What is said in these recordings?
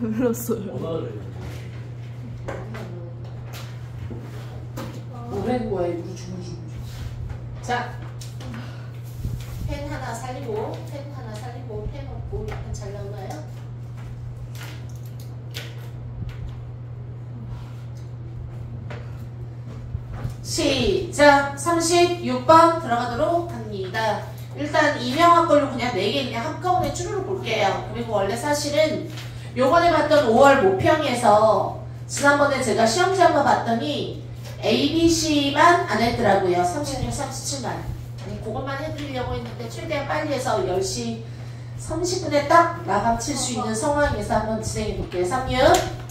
몰랐어요. 뭐라는 거야, 이거 주무시고. 자, 펜 하나 살리고, 펜 없고, 약간 잘 나오나요? 시작! 36번 들어가도록 합니다. 일단 이명학 걸로 그냥 4개 그냥 한꺼번에 쭈르륵 볼게요. 그리고 원래 사실은 요번에 봤던 5월 모평에서 지난번에 제가 시험지 한번 봤더니 ABC만 안 했더라고요. 36, 37만. 아니 그것만 해드리려고 했는데 최대한 빨리 해서 10시 30분에 딱 마감 칠 수 있는 상황에서 한번 진행해 볼게요. 36.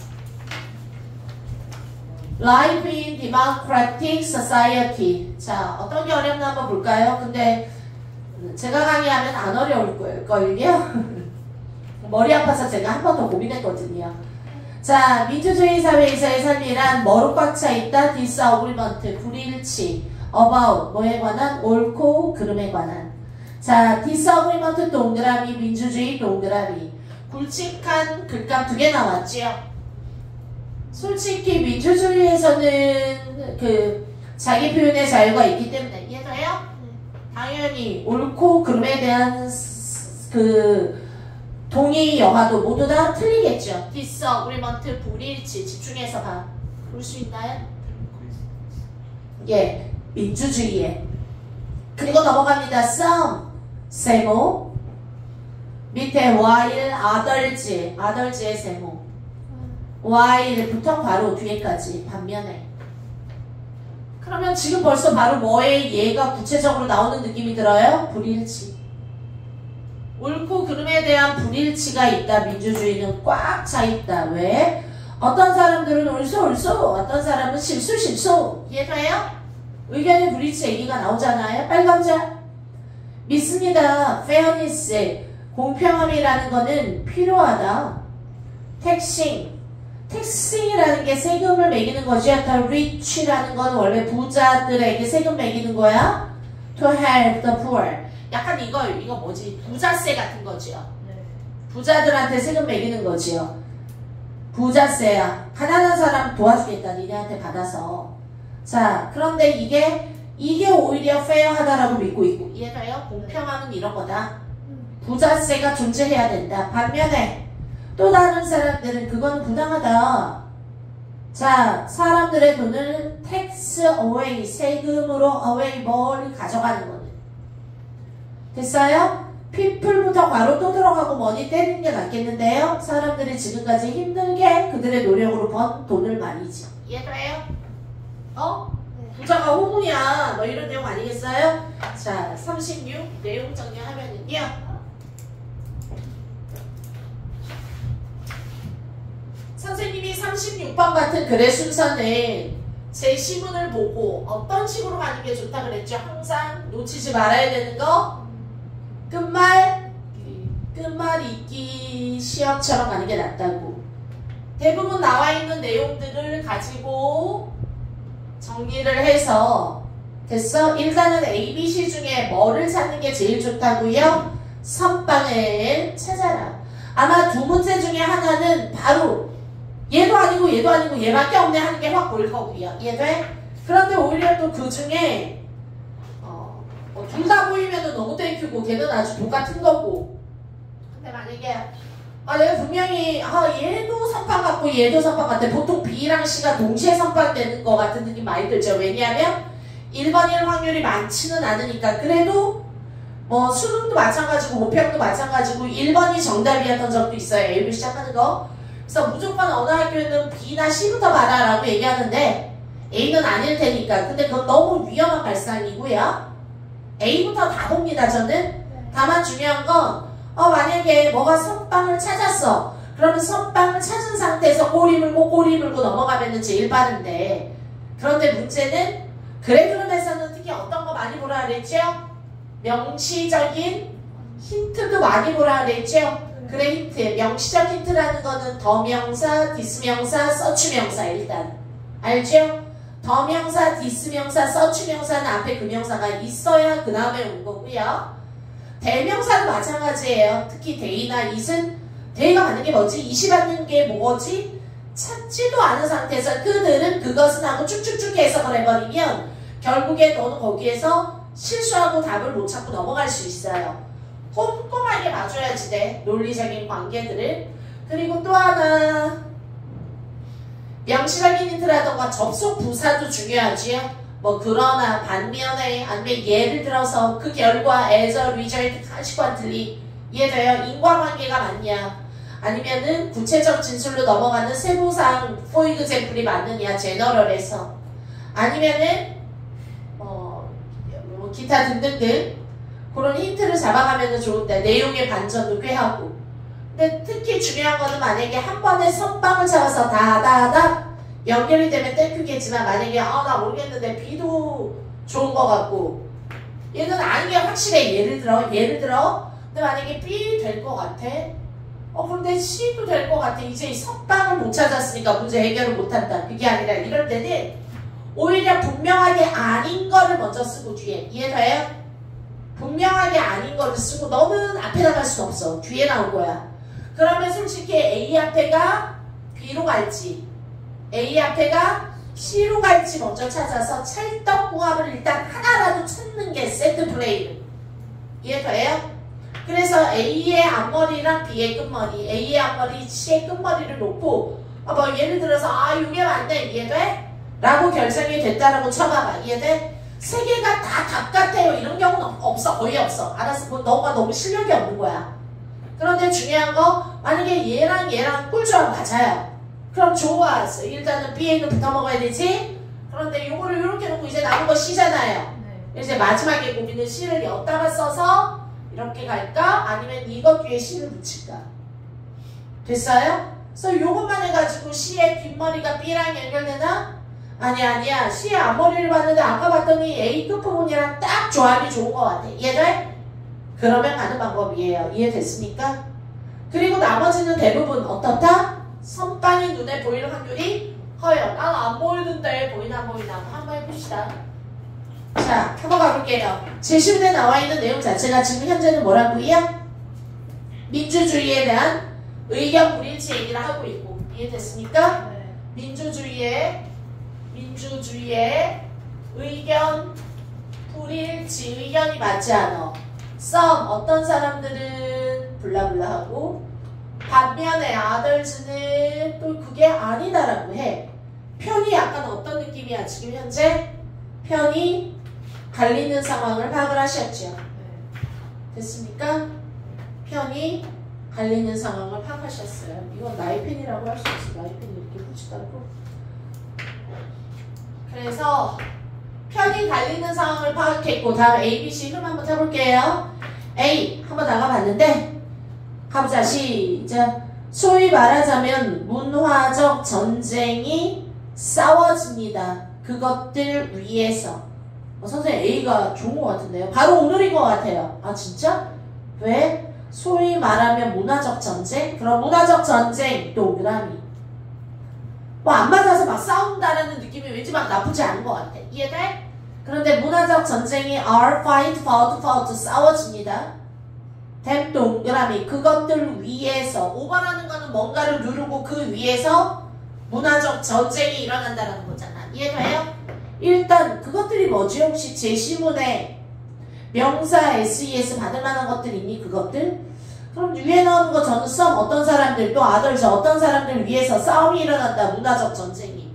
Life in Democratic Society. 자, 어떤 게 어렵나 한번 볼까요? 근데 제가 강의하면 안 어려울 걸요? 머리 아파서 제가 한 번 더 고민했거든요. 자, 민주주의 사회에서의 삶이란 뭐로 꽉 차 있다? disagreement, 불일치, about, 뭐에 관한? 옳고 그름에 관한. 자, disagreement 동그라미, 민주주의 동그라미. 굵직한 글감 2개 나왔지요? 솔직히 민주주의에서는 그 자기 표현의 자유가 있기 때문에 이해돼요? 당연히 옳고 그름에 대한 그 동의 여하도 모두 다 틀리겠죠. disagreement, 불일치. 집중해서 봐. 볼 수 있나요? 예, 민주주의에. 그리고 넘어갑니다. some, 세모. 밑에 while, others의 세모. while부터 바로 뒤에까지 반면에. 그러면 지금 벌써 바로 뭐에 얘가 구체적으로 나오는 느낌이 들어요? 불일치. 옳고 그름에 대한 불일치가 있다. 민주주의는 꽉 차 있다. 왜? 어떤 사람들은 옳소 어떤 사람은 실소 이해돼요? 의견의 불일치 얘기가 나오잖아요. 빨간자 믿습니다. fairness 공평함이라는 거는 필요하다. 텍싱이라는 게 세금을 매기는 거지. 약간 rich라는 건 원래 부자들에게 세금 매기는 거야. to help the poor. 약간 이거 뭐지? 부자세 같은 거지요. 부자들한테 세금 매기는 거지요. 부자세야. 가난한 사람 도와주겠다. 니네한테 받아서. 자, 그런데 이게 오히려 페어하다라고 믿고 있고. 이해가요? 공평함은 이런 거다. 부자세가 존재해야 된다. 반면에 또 다른 사람들은 그건 부당하다. 자, 사람들의 돈을 tax away, 세금으로 away 멀리 가져가는 거는. 됐어요? people부터 바로 또 들어가고 money 때리는 게 낫겠는데요? 사람들이 지금까지 힘들게 그들의 노력으로 번 돈을 말이지. 이해돼요? 부자가 호구야. 뭐 이런 내용 아니겠어요? 자, 36 내용 정리하면은요. 선생님이 36번 같은 글의 순서는 제 시문을 보고 어떤 식으로 가는 게 좋다 그랬죠? 항상 놓치지 말아야 되는 거 끝말 읽기 시험처럼 가는 게 낫다고. 대부분 나와 있는 내용들을 가지고 정리를 해서 됐어? 일단은 ABC 중에 뭐를 찾는 게 제일 좋다고요? 선빵을 찾아라. 아마 두 문제 중에 하나는 바로 얘도 아니고 얘밖에 없네 하는 게 확 보일 거고요. 이해돼? 그런데 오히려 또 그 중에 둘 다 보이면 너무 땡큐고 걔는 아주 똑같은 거고. 근데 만약에 내가 분명히 얘도 선빵 같고 얘도 선빵 같아. 보통 B랑 C가 동시에 선빵되는 거 같은 느낌 많이 들죠. 왜냐하면 1번일 확률이 많지는 않으니까. 그래도 뭐 수능도 마찬가지고 모평도 마찬가지고 1번이 정답이었던 적도 있어요. A로 시작하는 거. 그래서 무조건 어느 학교에는 B나 C부터 받아라고 얘기하는데 A는 아닐 테니까. 근데 그건 너무 위험한 발상이고요. A부터 다 봅니다. 저는. 다만 중요한 건 만약에 뭐가 선빵을 찾았어. 그러면 선빵을 찾은 상태에서 꼬리 물고 넘어가면 제일 빠른데, 그런데 문제는 글의 흐름에서는 특히 어떤 거 많이 보라 그랬죠? 명시적인 힌트도 많이 보라 그랬죠? 글의 힌트, 명시적 힌트라는 거는 더명사, 디스명사, 서추명사. 일단 알죠? 더명사, 디스명사, 서추명사는 앞에 그 명사가 있어야 그 다음에 온 거고요. 대명사도 마찬가지예요. 특히 데이나 it은 대가 맞는 게 뭐지? 20 맞는 게 뭐지? 찾지도 않은 상태에서 그들은 그것은 하고 쭉쭉쭉 해석을 해버리면 결국에 너는 거기에서 실수하고 답을 못 찾고 넘어갈 수 있어요. 꼼꼼하게 봐줘야지 돼. 논리적인 관계들을. 그리고 또 하나 명시적인 힌트라던가 접속 부사도 중요하지요. 뭐 그러나 반면에 아니면 예를 들어서 그 결과 as a result consequently 이해돼요? 인과관계가 맞냐 아니면은 구체적 진술로 넘어가는 세부사항 for example이 맞느냐 제너럴에서 아니면은 뭐 기타 등등등 그런 힌트를 잡아가면 좋은데 내용의 반전도 꾀하고 근데 특히 중요한 거는 만약에 한 번에 선빵을 잡아서 다다다 연결이 되면 땡큐겠지만 만약에 나 모르겠는데 B도 좋은 거 같고 얘는 아닌 게 확실해 예를 들어 근데 만약에 B 될 거 같아 그런데 C도 될 거 같아 이제 이 선빵을 못 찾았으니까 문제 해결을 못한다 그게 아니라 이럴 때는 오히려 분명하게 아닌 거를 먼저 쓰고 뒤에 이해돼요? 분명하게 아닌 거를 쓰고 너는 앞에 나갈 수 없어 뒤에 나올 거야 그러면 솔직히 A 앞에가 B로 갈지 A 앞에가 C로 갈지 먼저 찾아서 찰떡궁합을 일단 하나라도 찾는 게 세트 플레이를 이해돼요? 그래서 A의 앞머리랑 B의 끝머리 A의 앞머리, C의 끝머리를 놓고 뭐 예를 들어서 이게 맞네 이해돼? 라고 결정이 됐다라고 쳐봐봐 이해돼? 세 개가 다 같아요 이런 경우는 없어 거의 없어 알았어 그건 너가 너무 실력이 없는 거야 그런데 중요한 거 만약에 얘랑 꿀조합 맞아요 그럼 좋았어 일단은 B에는 붙어 먹어야 되지 그런데 요거를 이렇게 놓고 이제 남은 거 C잖아요 네. 이제 마지막에 고민은 C를 엿다가 써서 이렇게 갈까 아니면 이것 뒤에 C를 붙일까 됐어요? 그래서 요것만 해가지고 C의 뒷머리가 B랑 연결되나? 아니야 C의 앞머리를 봤는데 아까 봤더니 A 끝부분이랑 딱 조합이 좋은 것 같아 이해돼? 그러면 가는 방법이에요 이해됐습니까? 그리고 나머지는 대부분 어떻다? 선빵이 눈에 보일 확률이 커요 난 안 보이는데 보이나 안 보이나 한번 해봅시다 자 한번 가볼게요 제시문에 나와있는 내용 자체가 지금 현재는 뭐라고요? 민주주의에 대한 의견 불일치 얘기를 하고 있고 이해됐습니까? 네. 민주주의의 의견 불일치 의견이 맞지 않아 some 어떤 사람들은 블라블라하고 반면에 others는 또 그게 아니다라고 해 편이 약간 어떤 느낌이야 지금 현재? 편이 갈리는 상황을 파악을 하셨죠 됐습니까? 편이 갈리는 상황을 파악하셨어요 이건 나의 펜이라고 할 수 있어 나의 펜이 이렇게 붙이도 않고 그래서 편이 갈리는 상황을 파악했고 다음 A, B, C 흐름 한번 해볼게요 A 한번 나가봤는데 가보자 시작 소위 말하자면 문화적 전쟁이 싸워집니다 그것들 위해서 선생님 A가 좋은 것 같은데요 바로 오늘인 것 같아요 진짜? 왜? 소위 말하면 문화적 전쟁? 그럼 문화적 전쟁 동그라미 뭐 안 맞아서 막 싸운다라는 느낌이 왠지 막 나쁘지 않은 것 같아 이해돼? 그런데 문화적 전쟁이 are fight, fought 싸워집니다 댐 동그라미 그것들 위에서 오버라는 거는 뭔가를 누르고 그 위에서 문화적 전쟁이 일어난다는 거잖아 이해돼요? 일단 그것들이 뭐지? 혹시 제시문에 명사 SES 받을 만한 것들 있니? 그것들? 그럼 위에 나오는 거 저는 some 어떤 사람들 또 others 어떤 사람들 위해서 싸움이 일어난다 문화적 전쟁이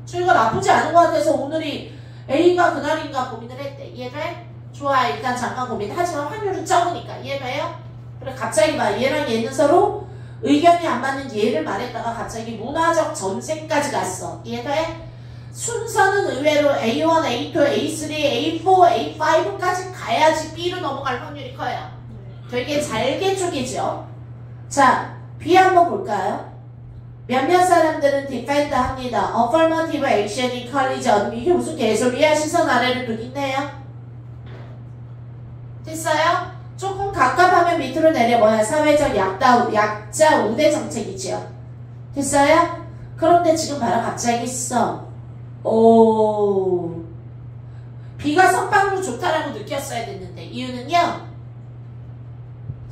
저희가 나쁘지 않은 것 같아서 오늘이 A가 그날인가 고민을 했대 이해돼? 좋아 일단 잠깐 고민 하지만 확률은 적으니까 이해돼요? 그래 갑자기 막 얘랑 얘는 서로 의견이 안 맞는 얘를 말했다가 갑자기 문화적 전쟁까지 갔어 이해돼? 순서는 의외로 A1, A2, A3, A4, A5까지 가야지 B로 넘어갈 확률이 커요 되게 잘게 쪼개죠 자 B 한번 볼까요? 몇몇 사람들은 defend 합니다 affirmative action이 collision 이게 무슨 개소리야 시선 아래를 누리네요 됐어요? 조금 갑갑하면 밑으로 내려 뭐야 사회적 약자 우대 정책이죠 됐어요? 그런데 지금 봐라 갑자기 B가 선빵으로 좋다라고 느꼈어야 됐는데 이유는요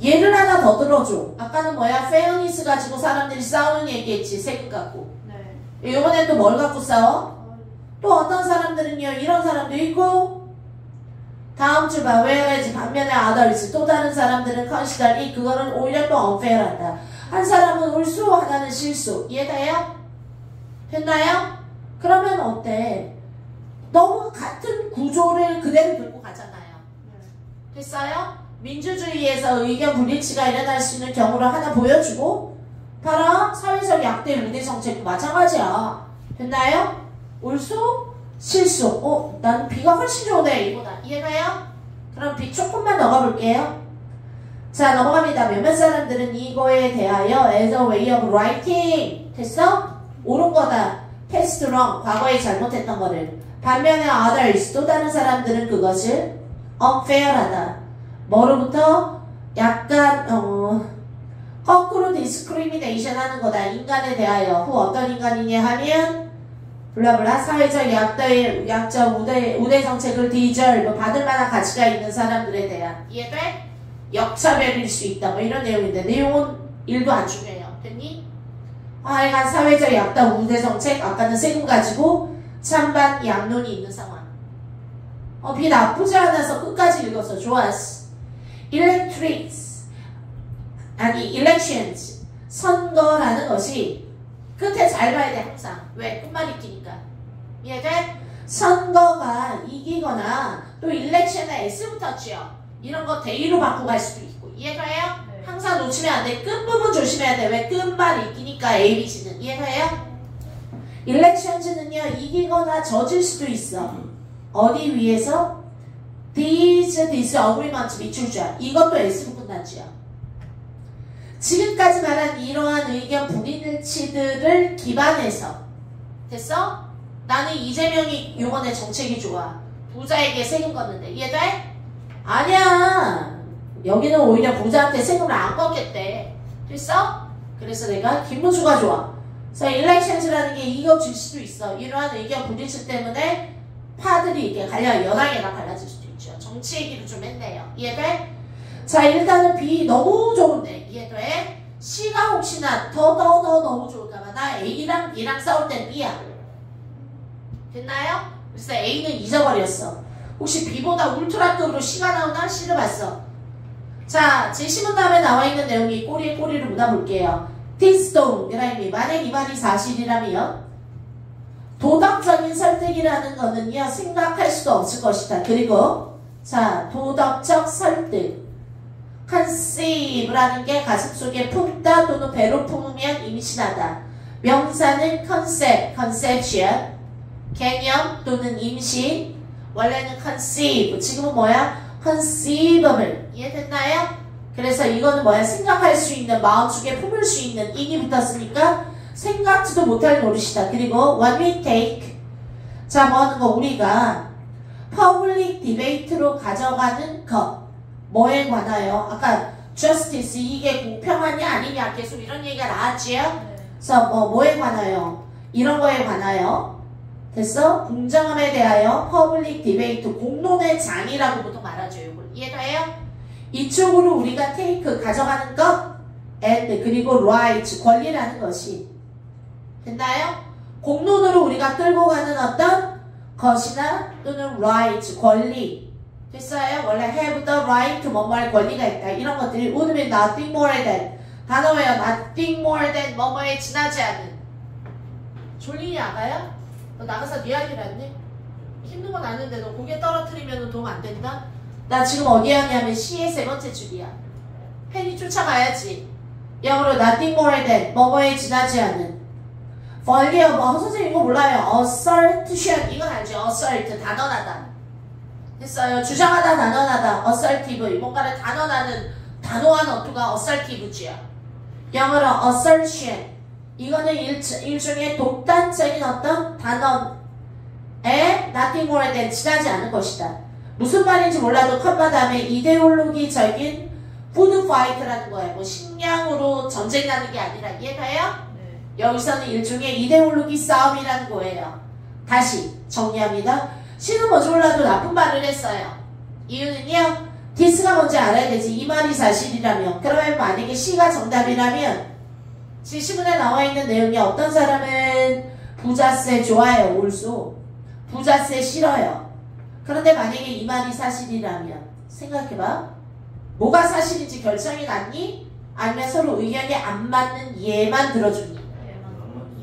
예를 하나 더 들어줘. 아까는 뭐야? 페어니스 가지고 사람들이 싸우는 얘기했지. 세금 갖고. 네. 이번엔 또 뭘 갖고 싸워? 또 어떤 사람들은요. 이런 사람도 있고 다음 주 봐. whereas 반면에 others 또 다른 사람들은 consider이 그거는 오히려 또 unfair하다. 한 사람은 울수 하나는 실수. 이해돼요? 됐나요? 그러면 어때? 너무 같은 구조를 그대로 들고 가잖아요. 됐어요? 민주주의에서 의견 불일치가 일어날 수 있는 경우를 하나 보여주고 봐라. 사회적 약대 우대 정책도 마찬가지야. 됐나요? 울수? 실수. 난 B가 훨씬 좋네. 이보다. 이해가요? 그럼 B 조금만 넣어볼게요. 자, 넘어갑니다. 몇몇 사람들은 이거에 대하여 as a way of writing. 됐어? 옳은 거다. past wrong. 과거에 잘못했던 거를. 반면에 others. 또 다른 사람들은 그것을 unfair하다. 뭐로부터? 약간 거꾸로 discrimination 하는 거다. 인간에 대하여. 어떤 인간이냐 하면 블라블라 사회적 약자 우대 정책을 deserve 받을 만한 가치가 있는 사람들에 대한 이해돼? 역차별일 수 있다. 뭐 이런 내용인데 내용은 1도 안 중요해요. 됐니? 하여간 사회적 약자 우대 정책 아까는 세금 가지고 찬반 양론이 있는 상황. 비 나쁘지 않아서 끝까지 읽어서 좋았어. elections 선거라는 것이 끝에 잘 봐야 돼 항상. 왜? 끝말이 끼니까. 이해돼? 선거가 이기거나 또 election에 S 붙었지요. 이런 거 대의로 바꾸고 갈 수도 있고. 이해가요? 네. 항상 놓치면 안 돼. 끝부분 조심해야 돼. 왜? 끝말이 끼니까 ABC는. 이해가요? elections는요 이기거나 져질 수도 있어. 어디 위해서? These disagreements 미출자. 이것도 S로 끝났지요. 지금까지 말한 이러한 의견 불일치들을 기반해서 됐어? 나는 이재명이 요번에 정책이 좋아. 부자에게 세금 걷는데 이해돼? 아니야. 여기는 오히려 부자한테 세금을 안 걷겠대. 됐어? 그래서 내가 김문수가 좋아. 그래서 일렉션즈라는 게 이겨질 수도 있어. 이러한 의견 불일치 때문에 파들이 이게 여당이랑 갈라질 수도 있죠. 정치 얘기를 좀 했네요. 이해돼? 자, 일단은 B 너무 좋은데 이해돼? C가 혹시나 더 너무 좋을까봐 나 A랑 B랑 싸울 땐 B야. 됐나요? 그래서 A는 잊어버렸어. 혹시 B보다 울트라급으로 C가 나오나? C를 봤어. 자, 제시문 다음에 나와있는 내용이 꼬리에 꼬리를 묻어볼게요. 딘스톤 그라임이 만약 이 말이 사실이라면 도덕적인 설득이라는 거는요 생각할 수도 없을 것이다. 그리고 자, 도덕적 설득 conceive라는 게 가슴속에 품다 또는 배로 품으면 임신하다. 명사는 concept, conception 개념 또는 임신. 원래는 conceive, 지금은 뭐야? conceivable. 이해됐나요? 그래서 이거는 뭐야? 생각할 수 있는, 마음속에 품을 수 있는 인이 붙었으니까 생각지도 못할 노릇이다. 그리고 when we take, 자, 뭐 하는 거? 우리가 public debate로 가져가는 것. 뭐에 관하여? 아까 justice, 이게 공평하냐 아니냐 계속 이런 얘기가 나왔지요? 네. 그래서 뭐에 관하여? 이런 거에 관하여. 됐어? 공정함에 대하여 public debate, 공론의 장이라고 보통 말하죠. 이걸 이해가요? 이쪽으로 우리가 take, 가져가는 것 and 그리고 right, 권리라는 것이 됐나요? 공론으로 우리가 끌고 가는 어떤 것이나 또는 right, 권리 됐어요? 원래 have the right, 뭐뭐할 권리가 있다. 이런 것들이 would be nothing more than 단어예요. nothing more than 뭐뭐에 지나지 않은. 졸리니 아가야? 너 나가서 네 할 일 아니? 힘든 건 아는데 너 고개 떨어뜨리면 도움 안 된다? 나 지금 어디에 왔냐면 C의 세 번째 줄이야. 펜이 쫓아가야지. 영어로 nothing more than 뭐뭐에 지나지 않은. 권리요. 선생님 이거 몰라요. assertion 이건 알죠? assert 단언하다. 됐어요. 주장하다 단언하다. assertive 뭔가를 단언하는 단호한 어투가 assertive지요. 영어로 assertion 이거는 일종의 독단적인 어떤 단언에 nothing more than 지나지 않은 것이다. 무슨 말인지 몰라도 컴마 다음에 이데올로기적인 food fight라는 거예요. 뭐 식량으로 전쟁 나는 게 아니라 이해가요? 네. 여기서는 일종의 이데올로기 싸움이라는 거예요. 다시 정리합니다. C는 뭔지 몰라도 나쁜 말을 했어요. 이유는요. this가 뭔지 알아야 되지. 이 말이 사실이라면. 그러면 만약에 C가 정답이라면 지시문에 나와 있는 내용이 어떤 사람은 부자세 좋아요. 올소. 부자세 싫어요. 그런데 만약에 이 말이 사실이라면 생각해봐. 뭐가 사실인지 결정이 났니? 아니면 서로 의견이 안 맞는 얘만 들어주니?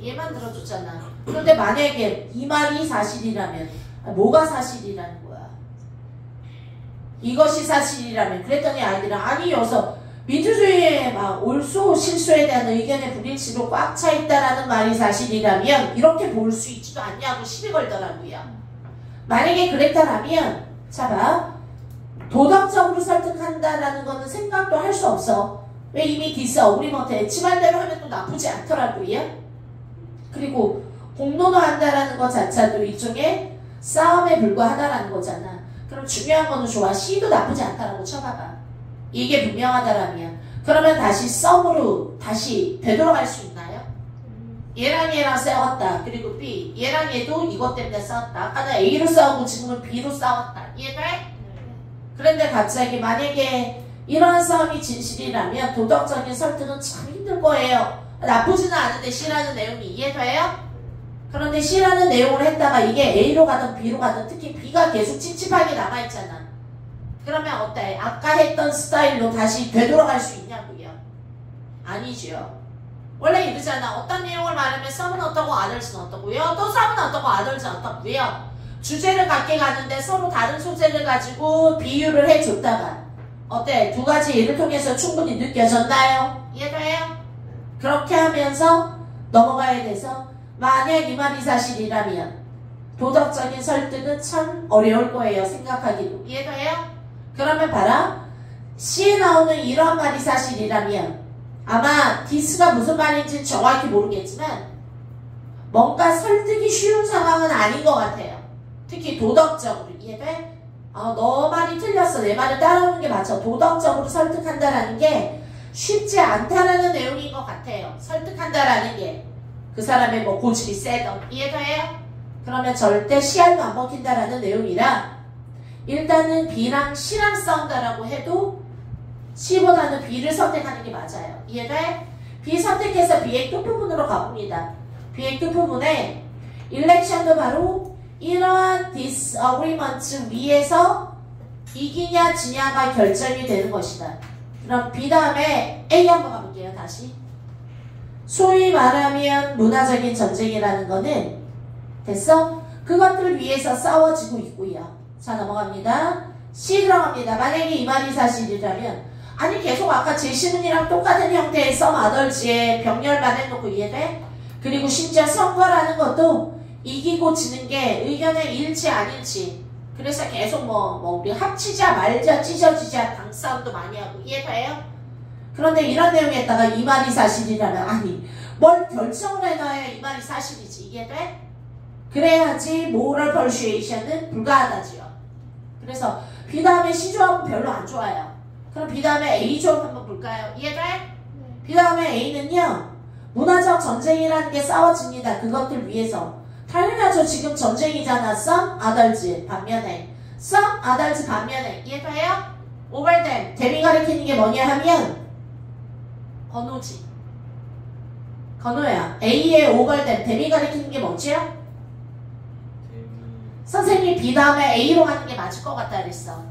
얘만 들어줬잖아. 그런데 만약에 이 말이 사실이라면 뭐가 사실이라는 거야? 이것이 사실이라면. 그랬더니 아이들은 아니 여기서 민주주의의 막 옳소 실소에 대한 의견의 불일치로 꽉 차 있다라는 말이 사실이라면 이렇게 볼 수 있지도 않냐고 시비 걸더라고요. 만약에 그랬다라면 자 봐. 도덕적으로 설득한다라는 거는 생각도 할 수 없어. 왜 이미 디스 어그리먼트 지말대로 하면 또 나쁘지 않더라고요. 그리고 공론화한다라는 것 자체도 일종의 싸움에 불과하다라는 거잖아. 그럼 중요한 거는 좋아. C도 나쁘지 않다라고 쳐봐봐. 이게 분명하다라면 그러면 다시 썸으로 다시 되돌아갈 수 있나요? 얘랑 싸웠다. 그리고 B 얘랑 얘도 이것 때문에 싸웠다. 아까는 A로 싸우고 지금은 B로 싸웠다. 이해돼? 그런데 갑자기 만약에 이러한 싸움이 진실이라면 도덕적인 설득은 참 힘들 거예요. 나쁘지는 않은데 C라는 내용이 이해돼요? 그런데 C라는 내용을 했다가 이게 A로 가든 B로 가든 특히 B가 계속 찝찝하게 남아있잖아. 그러면 어때? 아까 했던 스타일로 다시 되돌아갈 수 있냐고요? 아니죠. 원래 이러잖아. 어떤 내용을 말하면 썸은 어떠고 아덜스는 어떠고요. 또 썸은 어떠고 아덜스는 어떠고요. 주제를 갖게 가는데 서로 다른 소재를 가지고 비유를 해줬다가 어때? 두 가지 예를 통해서 충분히 느껴졌나요? 이해돼요? 그렇게 하면서 넘어가야 돼서 만약 이 말이 사실이라면 도덕적인 설득은 참 어려울 거예요. 생각하기도. 이해돼요? 그러면 봐라. C에 나오는 이런 말이 사실이라면 아마 this가 무슨 말인지 정확히 모르겠지만 뭔가 설득이 쉬운 상황은 아닌 것 같아요. 특히 도덕적으로. 이해돼? 너 말이 틀렸어. 내 말을 따라오는 게 맞아. 도덕적으로 설득한다라는 게 쉽지 않다라는 내용인 것 같아요. 설득한다라는 게 그 사람의 뭐 고집이 세던. 이해돼요? 그러면 절대 C알도 안 먹힌다라는 내용이라 일단은 B랑 C랑 싸운다라고 해도 C보다는 B를 선택하는 게 맞아요. 이해돼? B 선택해서 B의 끝부분으로 가봅니다. B의 끝부분에 일렉션도 바로 이러한 disagreement 위에서 이기냐 지냐가 결정이 되는 것이다. 그럼 B 다음에 A 한번 가볼게요. 다시. 소위 말하면 문화적인 전쟁이라는 거는 됐어? 그것들 위해서 싸워지고 있고요. 자 넘어갑니다. C 들어갑니다. 만약에 이 말이 사실이라면 아니 계속 아까 제시문이랑 똑같은 형태의 썸 아덜지에 병렬만 해놓고 이해돼? 그리고 심지어 선거라는 것도 이기고 지는 게 의견의 일치 아닐지 그래서 계속 우리 합치자 말자 찢어지자 당싸움도 많이 하고 이해돼요? 그런데 이런 내용에다가 이 말이 사실이라면 아니 뭘 결정을 해놔야 이 말이 사실이지. 이해돼? 그래야지 moral persuasion은 불가하다지요. 그래서 B 다음에 C 조합은 별로 안 좋아요. 그럼 B 다음에 A 조합 한번 볼까요? 이해돼? B 다음에 A는요 문화적 전쟁이라는 게 싸워집니다. 그것들 위해서. 당연하죠. 지금 전쟁이잖아. some adults 반면에 some adults 반면에. 이해돼요? over them 댐이 가리키는 게 뭐냐 하면 건호지. 건호야. A의 over them 댐이 가리키는 게 뭐지요? 선생님이 B 다음에 A로 가는 게 맞을 것 같다 그랬어.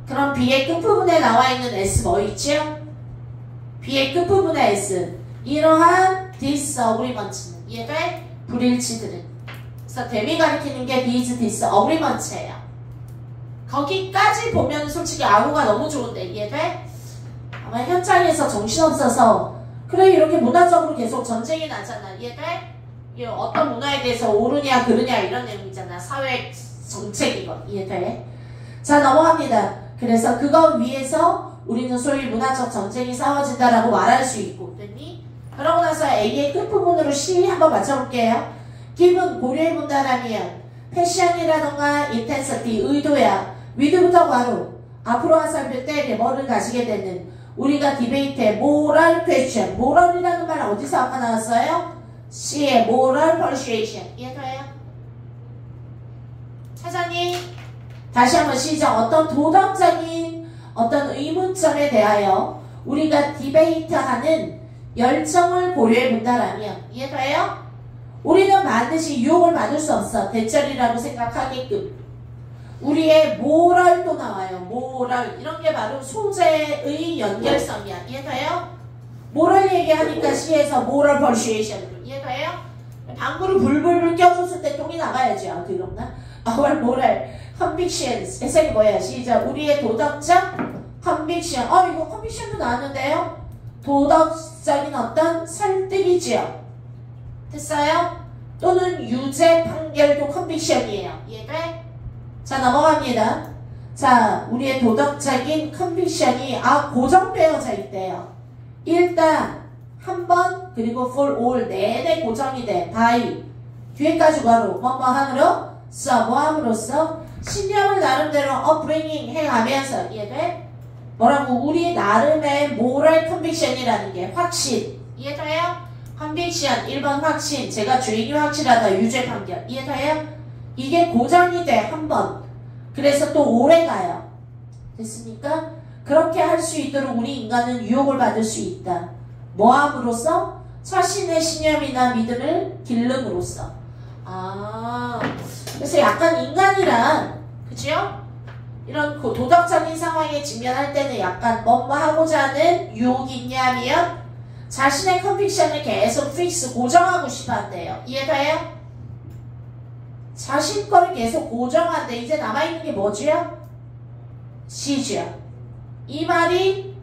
그럼 B의 끝부분에 나와 있는 S 뭐 있지요? B의 끝부분에 S 이러한 disagreement는 이해돼? 불일치들은. 그래서 댐이 가리키는 게 these disagreements예요. 거기까지 보면 솔직히 아우가 너무 좋은데 이해돼? 아마 현장에서 정신없어서 그래 이렇게 문화적으로 계속 전쟁이 나잖아. 이해돼? 어떤 문화에 대해서 옳으냐 그르냐 이런 내용이잖아. 사회 정책이건. 이해돼? 자 넘어갑니다. 그래서 그거 위해서 우리는 소위 문화적 전쟁이 싸워진다라고 말할 수 있고 됐니? 그러고 나서 A의 끝부분으로 C 한번 맞춰볼게요. 기분 고려해본다라면 패션이라던가 intensity 의도야 with부터 바로 앞으로 화살표 때에 뭐를 가지게 되는 우리가 디베이트의 moral question moral이라는 말 어디서 아까 나왔어요? C의 moral persuasion. 이해돼요? 찾았니? 다시 한번 시작. 어떤 도덕적인 어떤 의문점에 대하여 우리가 디베이트하는 열정을 고려해 본다라면 이해돼요? 우리는 반드시 유혹을 받을 수 없어. 대절이라고 생각하게끔. 우리의 모럴도 나와요. 모럴. 이런 게 바로 소재의 연결성이야. 이해돼요? 모럴 얘기하니까 시에서 모럴 퍼슈에이션으로. 이해돼요? 방구를 불불불 껴줬을 때 똥이 나가야지. 아, 그렇나? Our moral convictions. 에세이 뭐야? 시작. 우리의 도덕적 conviction. 이거 conviction도 나왔는데요? 도덕적인 어떤 설득이지요. 됐어요? 또는 유죄 판결도 컨빅션이에요. 이해돼? 자, 넘어갑니다. 자, 우리의 도덕적인 컨빅션이 고정되어져 있대요. 일단 한 번 그리고 for all 내내 고정이 돼. by 뒤에까지 바로 뭐뭐함으로 뭐함으로써 신념을 나름대로 upbringing 해가면서 이해돼? 뭐라고? 우리 나름의 moral conviction이라는 게 확신. 이해돼요? 컨빅션 1번 확신. 제가 죄인이 확실하다. 유죄 판결. 이해돼요? 이게 고정이 돼. 한 번. 그래서 또 오래 가요. 됐습니까? 그렇게 할 수 있도록 우리 인간은 유혹을 받을 수 있다. 뭐함으로써? 자신의 신념이나 믿음을 기름으로써. 그래서 약간 인간이란 그치요? 이런 도덕적인 상황에 직면할 때는 약간 뭐뭐 하고자 하는 유혹이 있냐면 자신의 컨빅션을 계속 픽스 고정하고 싶어 한대요. 이해돼요? 자신 거를 계속 고정한대. 이제 남아있는 게 뭐지요? 시죠. 이 말이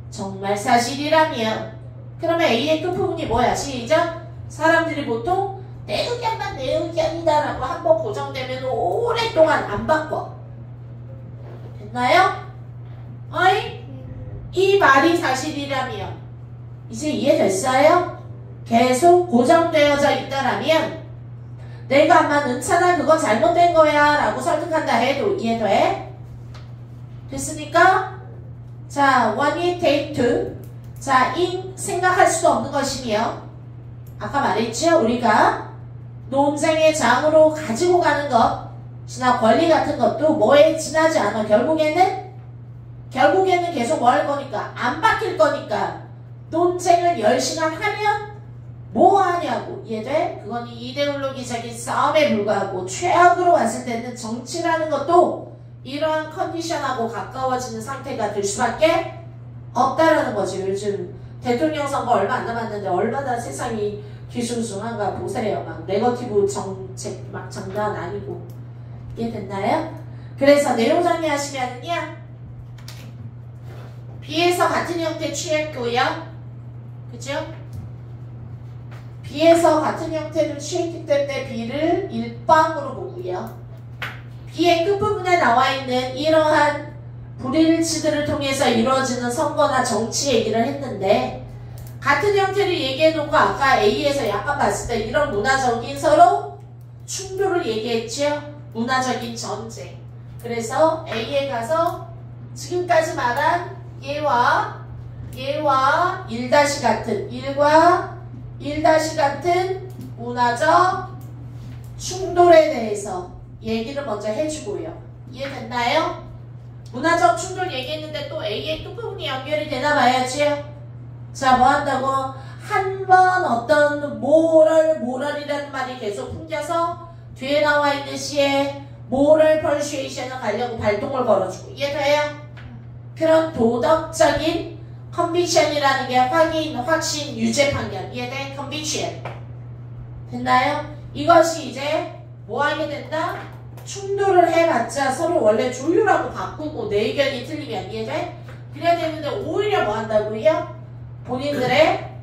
정말 사실이라면 그러면 A의 끝부분이 뭐야? 시작. 사람들이 보통 내 의견만 내 의견이다 라고 한번 고정되면 오랫동안 안 바꿔. 됐나요? 어이? 이 말이 사실이라면 이제 이해됐어요? 계속 고정되어져 있다라면 내가 아마 은찬아 그거 잘못된 거야 라고 설득한다 해도 이해돼? 됐습니까? 자, one it take two. 자, 생각할 수도 없는 것이며 아까 말했죠? 우리가 논쟁의 장으로 가지고 가는 것이나 권리 같은 것도 뭐에 지나지 않아. 결국에는 계속 뭐 할 거니까 안 바뀔 거니까 논쟁을 10시간 하면 뭐 하냐고. 이해돼? 그건 이데올로기적인 싸움에 불과하고 최악으로 왔을 때는 정치라는 것도 이러한 컨디션하고 가까워지는 상태가 될 수밖에 없다라는 거지. 요즘 대통령 선거 얼마 안 남았는데 얼마나 세상이 뒤숭숭한가 보세요. 막 네거티브 정책 막 장난 아니고. 이해됐나요? 그래서 내용 정리하시면은요. B에서 같은 형태 취했고요. 그죠? B에서 같은 형태를 취했기 때문에 B를 일방으로 보고요. B의 끝부분에 나와 있는 이러한 불일치들을 통해서 이루어지는 선거나 정치 얘기를 했는데 같은 형태를 얘기해놓고 아까 A에서 약간 봤을 때 이런 문화적인 서로 충돌을 얘기했죠. 문화적인 전쟁. 그래서 A에 가서 지금까지 말한 얘와 1- 같은 1과 1- 같은 문화적 충돌에 대해서 얘기를 먼저 해주고요. 이해됐나요? 문화적 충돌 얘기했는데 또 A의 끝부분이 연결이 되나 봐야지요. 자, 뭐 한다고? 한 번 어떤 모럴이라는 말이 계속 풍겨서 뒤에 나와 있는 시에 모럴 퍼슈에이션을 가려고 발동을 걸어주고. 이해돼요? 그런 도덕적인 컨빅션이라는 게 확신, 유죄 판결. 이해돼? 컨빅션. 됐나요? 이것이 이제 뭐 하게 된다? 충돌을 해봤자 서로 원래 조율하고 바꾸고 내 의견이 틀리면 이해돼? 그래야 되는데 오히려 뭐 한다고요? 본인들의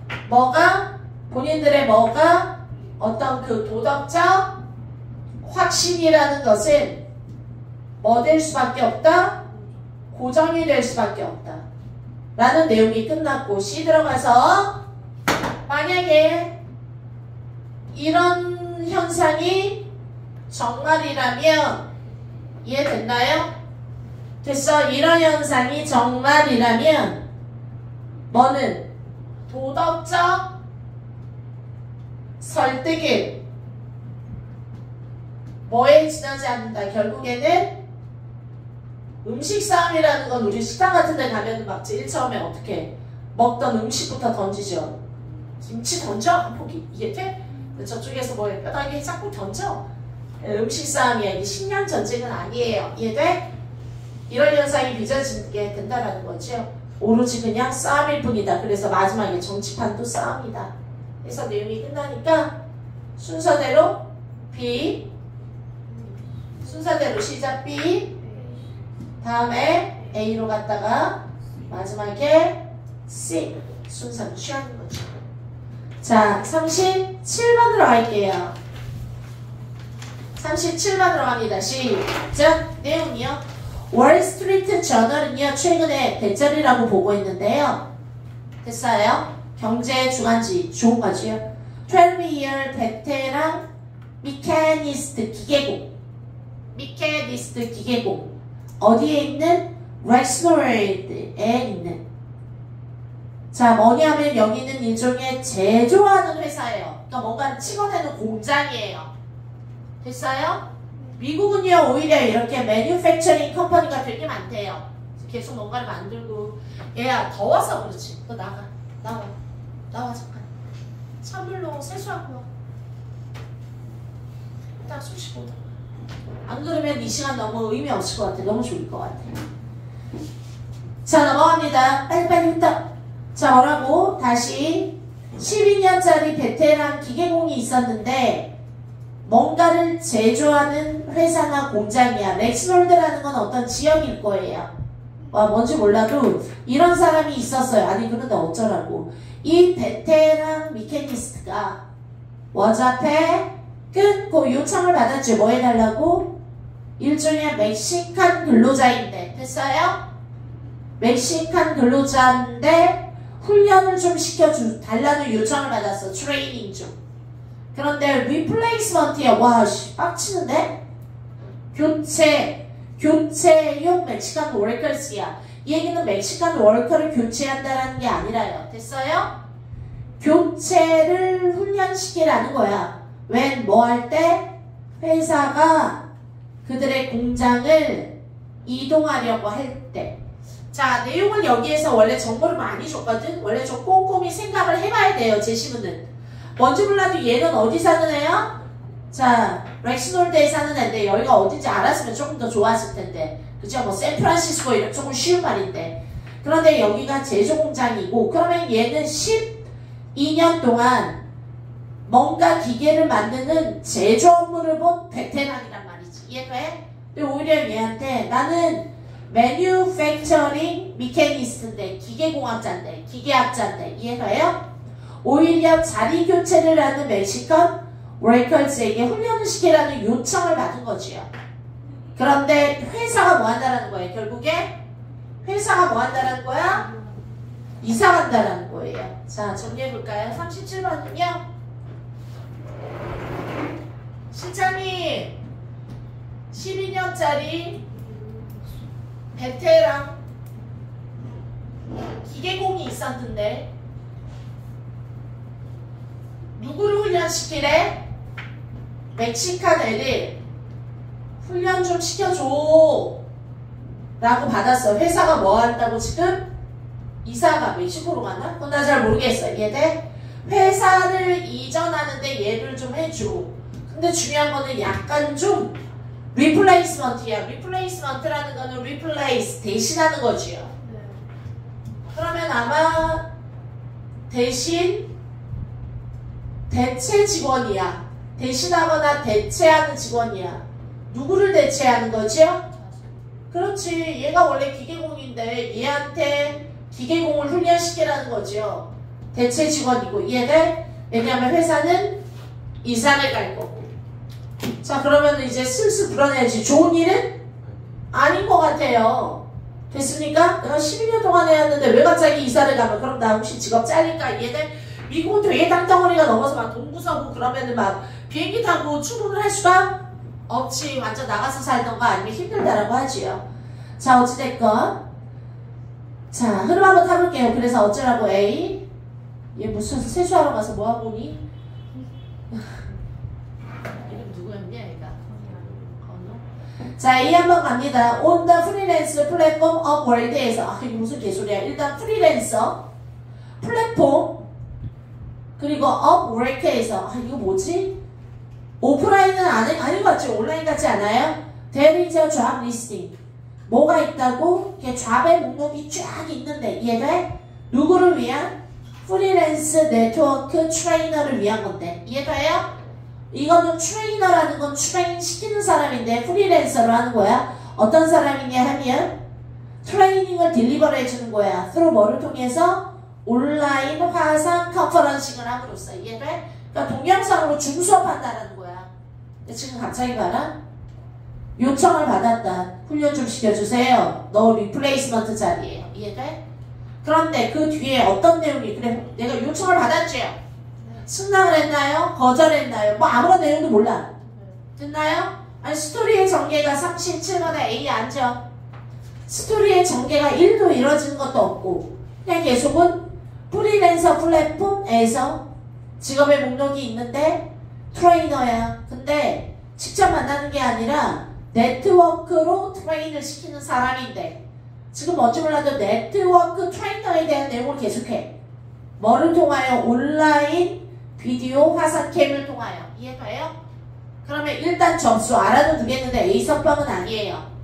뭐가 어떤 그 도덕적 확신이라는 것은 뭐 될 수밖에 없다? 고정이 될 수밖에 없다. 라는 내용이 끝났고 C 들어가서 만약에 이런 현상이 정말이라면 이해됐나요? 됐어? 이런 현상이 정말이라면 뭐는 도덕적 설득이 뭐에 지나지 않는다. 결국에는 음식 싸움이라는 건 우리 식당 같은 데 가면 막 제일 처음에 어떻게 먹던 음식부터 던지죠. 김치 던져? 한 포기. 이게 돼? 저쪽에서 뭐 뼈다귀 자꾸 던져. 음식 싸움이야. 이게 식량 전쟁은 아니에요. 이해돼? 이런 현상이 빚어지게 된다는 거죠. 오로지 그냥 싸움일 뿐이다. 그래서 마지막에 정치판도 싸움이다. 그래서 내용이 끝나니까 순서대로 B, 순서대로 시작 B, 다음에 A로 갔다가 마지막에 C 순서를 취하는 거죠. 자, 37번으로 갈게요. 37번으로 갑니다. 시작. 내용이요. 월스트리트 저널은요, 최근에 대절이라고 보고 있는데요. 됐어요? 경제 주간지, 좋은 거지요. 12year 베테랑 미케니스트 기계공. 어디에 있는? 렉스노레드에 있는. 자, 뭐냐면 여기는 일종의 제조하는 회사예요. 그러니까 뭔가를 찍어내는 공장이에요. 됐어요? 미국은요, 오히려 이렇게 매뉴팩처링 컴퍼니가 되게 많대요. 계속 뭔가를 만들고. 얘야, 더워서 그렇지. 너 나와 잠깐. 찬물로 세수하고 와. 딱 숨 쉬고. 안 그러면 이 시간 너무 의미 없을 것 같아. 너무 좋을 것 같아. 자, 넘어갑니다. 빨리빨리 흩어. 자, 뭐라고? 다시 12년짜리 베테랑 기계공이 있었는데 뭔가를 제조하는 회사나 공장이야. 렉스놀드라는 건 어떤 지역일 거예요. 뭔지 몰라도 이런 사람이 있었어요. 아니 그런데 어쩌라고. 이 베테랑 미케니스트가 워잡에 끊고 요청을 받았죠. 뭐 해달라고? 일종의 멕시칸 근로자인데. 됐어요? 멕시칸 근로자인데 훈련을 좀 시켜달라는 요청을 받았어. 트레이닝 좀. 그런데 리플레이스먼트야. 와, 빡치는데? 교체용 멕시칸 워커스야. 이 얘기는 멕시칸 워커를 교체한다는 게 아니라요. 됐어요? 교체를 훈련시키라는 거야. 웬 뭐 할 때? 회사가 그들의 공장을 이동하려고 할 때. 자, 내용을 여기에서 원래 정보를 많이 줬거든? 원래 좀 꼼꼼히 생각을 해봐야 돼요. 제시문은. 뭔지 몰라도 얘는 어디 사는 애야? 자, 렉스놀드에 사는 애인데 여기가 어딘지 알았으면 조금 더 좋았을 텐데. 그죠? 뭐 샌프란시스코 이런 조금 쉬운 말인데. 그런데 여기가 제조공장이고 그러면 얘는 12년 동안 뭔가 기계를 만드는 제조 업무를 본 베테랑이란 말이지. 이해돼? 근데 오히려 얘한테 나는 매뉴팩처링 미케니스트인데 기계공학자인데 기계학자인데 이해가요? 오히려 자리 교체를 하는 멕시칸 워커스에게 훈련을 시키라는 요청을 받은 거지요. 그런데 회사가 뭐 한다라는 거예요? 결국에 회사가 뭐 한다라는 거야? 이사 간다라는 거예요. 자, 정리해볼까요? 37번은요. 실장님 12년짜리 베테랑 기계공이 있었는데 누구를 훈련시키래? 멕시칸 애를 훈련 좀 시켜줘 라고 받았어. 회사가 뭐 한다고 지금? 이사가 멕시코로 가나? 그건 나 잘 모르겠어. 이해돼? 회사를 이전하는데 얘를 좀 해줘. 근데 중요한 거는 약간 좀 리플레이스먼트야. 리플레이스먼트라는 거는 리플레이스 대신하는 거지요. 네. 그러면 아마 대신 대체 직원이야. 대신하거나 대체하는 직원이야. 누구를 대체하는 거지요? 그렇지. 얘가 원래 기계공인데 얘한테 기계공을 훈련시키라는 거지요. 대체 직원이고. 이해돼? 왜냐하면 회사는 이사를 갈 거고. 자, 그러면 이제 슬슬 불어내야지. 좋은 일은 아닌 것 같아요. 됐습니까? 내가 12년 동안 해왔는데 왜 갑자기 이사를 가면 그럼 나 혹시 직업 잘릴까? 이해돼? 미국은 되게 땅덩어리가 넘어서 막 돈 구서고 그러면은 막 비행기 타고 출근을 할 수가 없지. 완전 나가서 살던가 아니면 힘들다라고 하지요. 자, 어찌됐건. 자, 흐름 한번 타볼게요. 그래서 어쩌라고 A. 얘 무슨 세수하러 가서 뭐하고 오니? 이름 누구였냐 얘가? 건우. 자, 이 한번 갑니다. On the freelance platform of world에서 이게 무슨 개소리야. 일단 프리랜서 플랫폼 그리고 of work에서 이거 뭐지? 오프라인은 아닌 것 같죠? 온라인 같지 않아요? There is a job listing. 뭐가 있다고? 이게 잡의 목록이 쫙 있는데 이해돼? 누구를 위한? 프리랜스 네트워크 트레이너를 위한 건데 이해돼요? 이거는 트레이너라는 건 트레인 시키는 사람인데 프리랜서로 하는 거야. 어떤 사람이냐 하면 트레이닝을 딜리버를 해주는 거야. through 뭐를 통해서? 온라인 화상 컨퍼런싱을 함으로써 이해돼? 그러니까 동영상으로 줌 수업한다는 거야. 근데 지금 갑자기 봐라. 요청을 받았다. 훈련 좀 시켜주세요. 너 리플레이스먼트 자리에요. 이해돼? 그런데 그 뒤에 어떤 내용이 그래 내가 요청을 받았지요. 승낙을 했나요? 거절했나요? 뭐 아무런 내용도 몰라. 됐나요? 아니 스토리의 전개가 37번에 A 앉아. 스토리의 전개가 1도 이루어지는 것도 없고 그냥 계속은 프리랜서 플랫폼에서 직업의 목록이 있는데 트레이너야. 근데 직접 만나는 게 아니라 네트워크로 트레인을 시키는 사람인데 지금 뭔지 몰라도 네트워크 트레이너에 대한 내용을 계속해. 뭐를 통하여? 온라인 비디오 화상캠을 통하여. 이해돼요? 그러면 일단 점수 알아도 되겠는데 A 선방은 아니에요.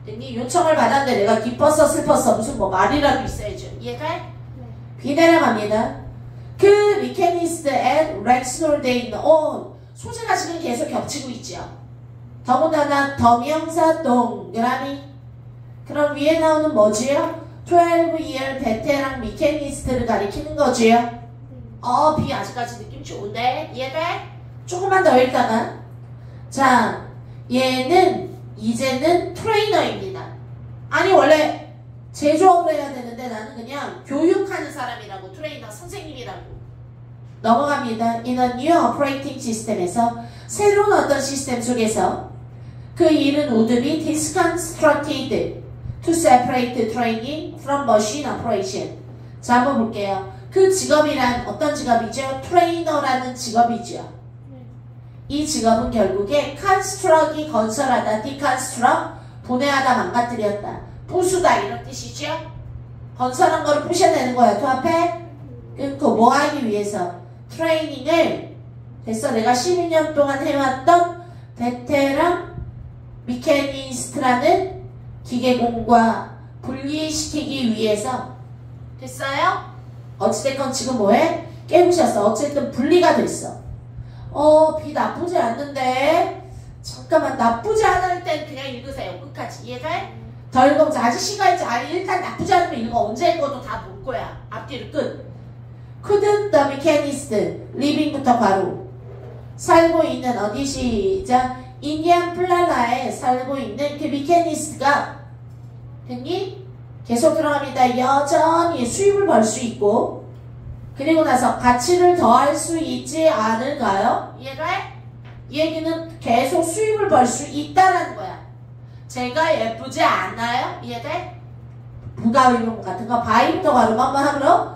됐니? 요청을 받았는데 내가 기뻤어 슬펐어 무슨 뭐 말이라도 있어야죠. 이해돼? B 내려갑니다. 그 미케니스트 at 렉스놀드에 있는 소재가 지금 계속 겹치고 있죠. 더군다나 덤명사 동그라미. 그럼 위에 나오는 뭐지요? 12year 베테랑 미케니스트를 가리키는 거지요. B 아직까지 느낌 좋은데 이해돼? 조금만 더 읽다가 자 얘는 이제는 트레이너입니다. 아니 원래 제조업을 해야 되는데 나는 그냥 교육하는 사람이라고 트레이너 선생님이라고 넘어갑니다. In a new operating system에서 새로운 어떤 시스템 속에서 그 일은 would be disconstructed to separate training from machine operation. 자 한번 볼게요. 그 직업이란 어떤 직업이죠? 트레이너라는 직업이죠. 이 직업은 결국에 construct이 건설하다, deconstruct 분해하다, 망가뜨렸다, 부수다 이런 뜻이죠. 건설한 거를 부셔내는 거야. 그 앞에 끊고 뭐 하기 위해서? 트레이닝을 됐어. 내가 12년 동안 해왔던 베테랑 미케니스트라는 기계공과 분리시키기 위해서 됐어요? 어찌됐건 지금 뭐해? 깨부셨어. 어쨌든 분리가 됐어. B 나쁘지 않는데 잠깐만 나쁘지 않을 땐 그냥 읽으세요. 끝까지 이해돼? 더 읽어보자. 아직 시간 있지. 일단 나쁘지 않으면 읽어. 언제 읽어도 다 볼 거야. 앞뒤를 끝. Couldn't the mechanist living부터 바로 살고 있는 어디 시작 인디안 플랄라에 살고 있는 그 미케니스트가 됐니? 계속 들어갑니다. 여전히 수입을 벌 수 있고 그리고 나서 가치를 더할 수 있지 않을까요? 이해돼? 이 얘기는 계속 수입을 벌 수 있다는 거야. 제가 예쁘지 않나요? 이해돼? 부가의문 같은 거 바이부터 가로 한번 하므로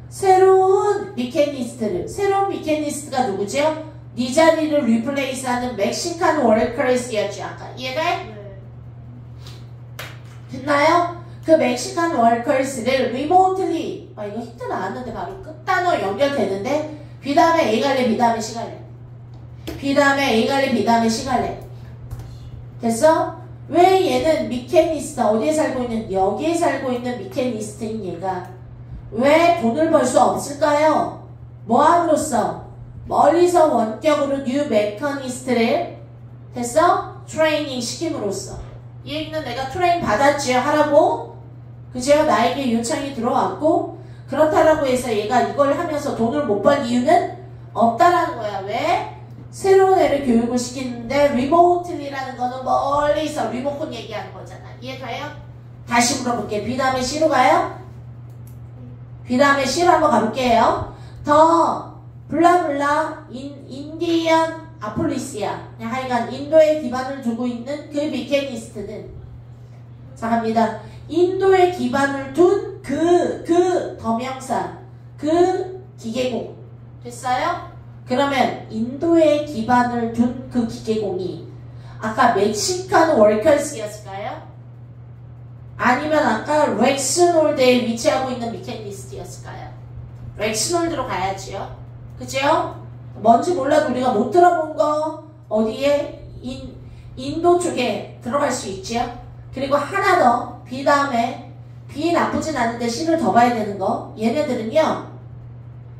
새로운 미케니스트가 누구죠? 네 자리를 리플레이스하는 멕시칸 워커스였죠. 아까 이해돼? 네. 됐나요? 그 멕시칸 워커스를 리모틀리 이거 힌트 나왔는데 바로 끝단어 연결되는데 B 다음에 A 갈래 B 다음에 C 갈래 B 다음에 A 갈래 B 다음에 C 갈래 됐어? 왜 얘는 미케니스트 어디에 살고 있는 여기에 살고 있는 미케니스트인 얘가 왜 돈을 벌 수 없을까요? 뭐함으로써 멀리서 원격으로 뉴 메커니스트를 됐어? 트레이닝 시킴으로써 이 얘기는 내가 트레인 받았지요 하라고 그죠? 나에게 요청이 들어왔고 그렇다라고 해서 얘가 이걸 하면서 돈을 못 벌 이유는 없다라는 거야. 왜? 새로운 애를 교육을 시키는데 리모틀리라는 거는 멀리서 리모컨 얘기하는 거잖아. 이해가요? 다시 물어볼게. B 다음에 C로 가요? B 다음에 C로 한번 가볼게요. 더 블라블라 인디언 아폴리시아 그냥 하여간 인도에 기반을 두고 있는 그 미케니스트는 자 갑니다. 인도에 기반을 둔 그 더명사 그 기계공 됐어요? 그러면 인도에 기반을 둔 그 기계공이 아까 멕시칸 워커스였을까요? 아니면 아까 렉스놀드에 위치하고 있는 미케니스트였을까요? 렉스놀드로 가야지요. 그죠? 뭔지 몰라도 우리가 못 들어본 거 어디에? 인도 쪽에 들어갈 수 있지요. 그리고 하나 더 B 다음에 B 나쁘진 않은데 C를 더 봐야 되는 거 얘네들은요.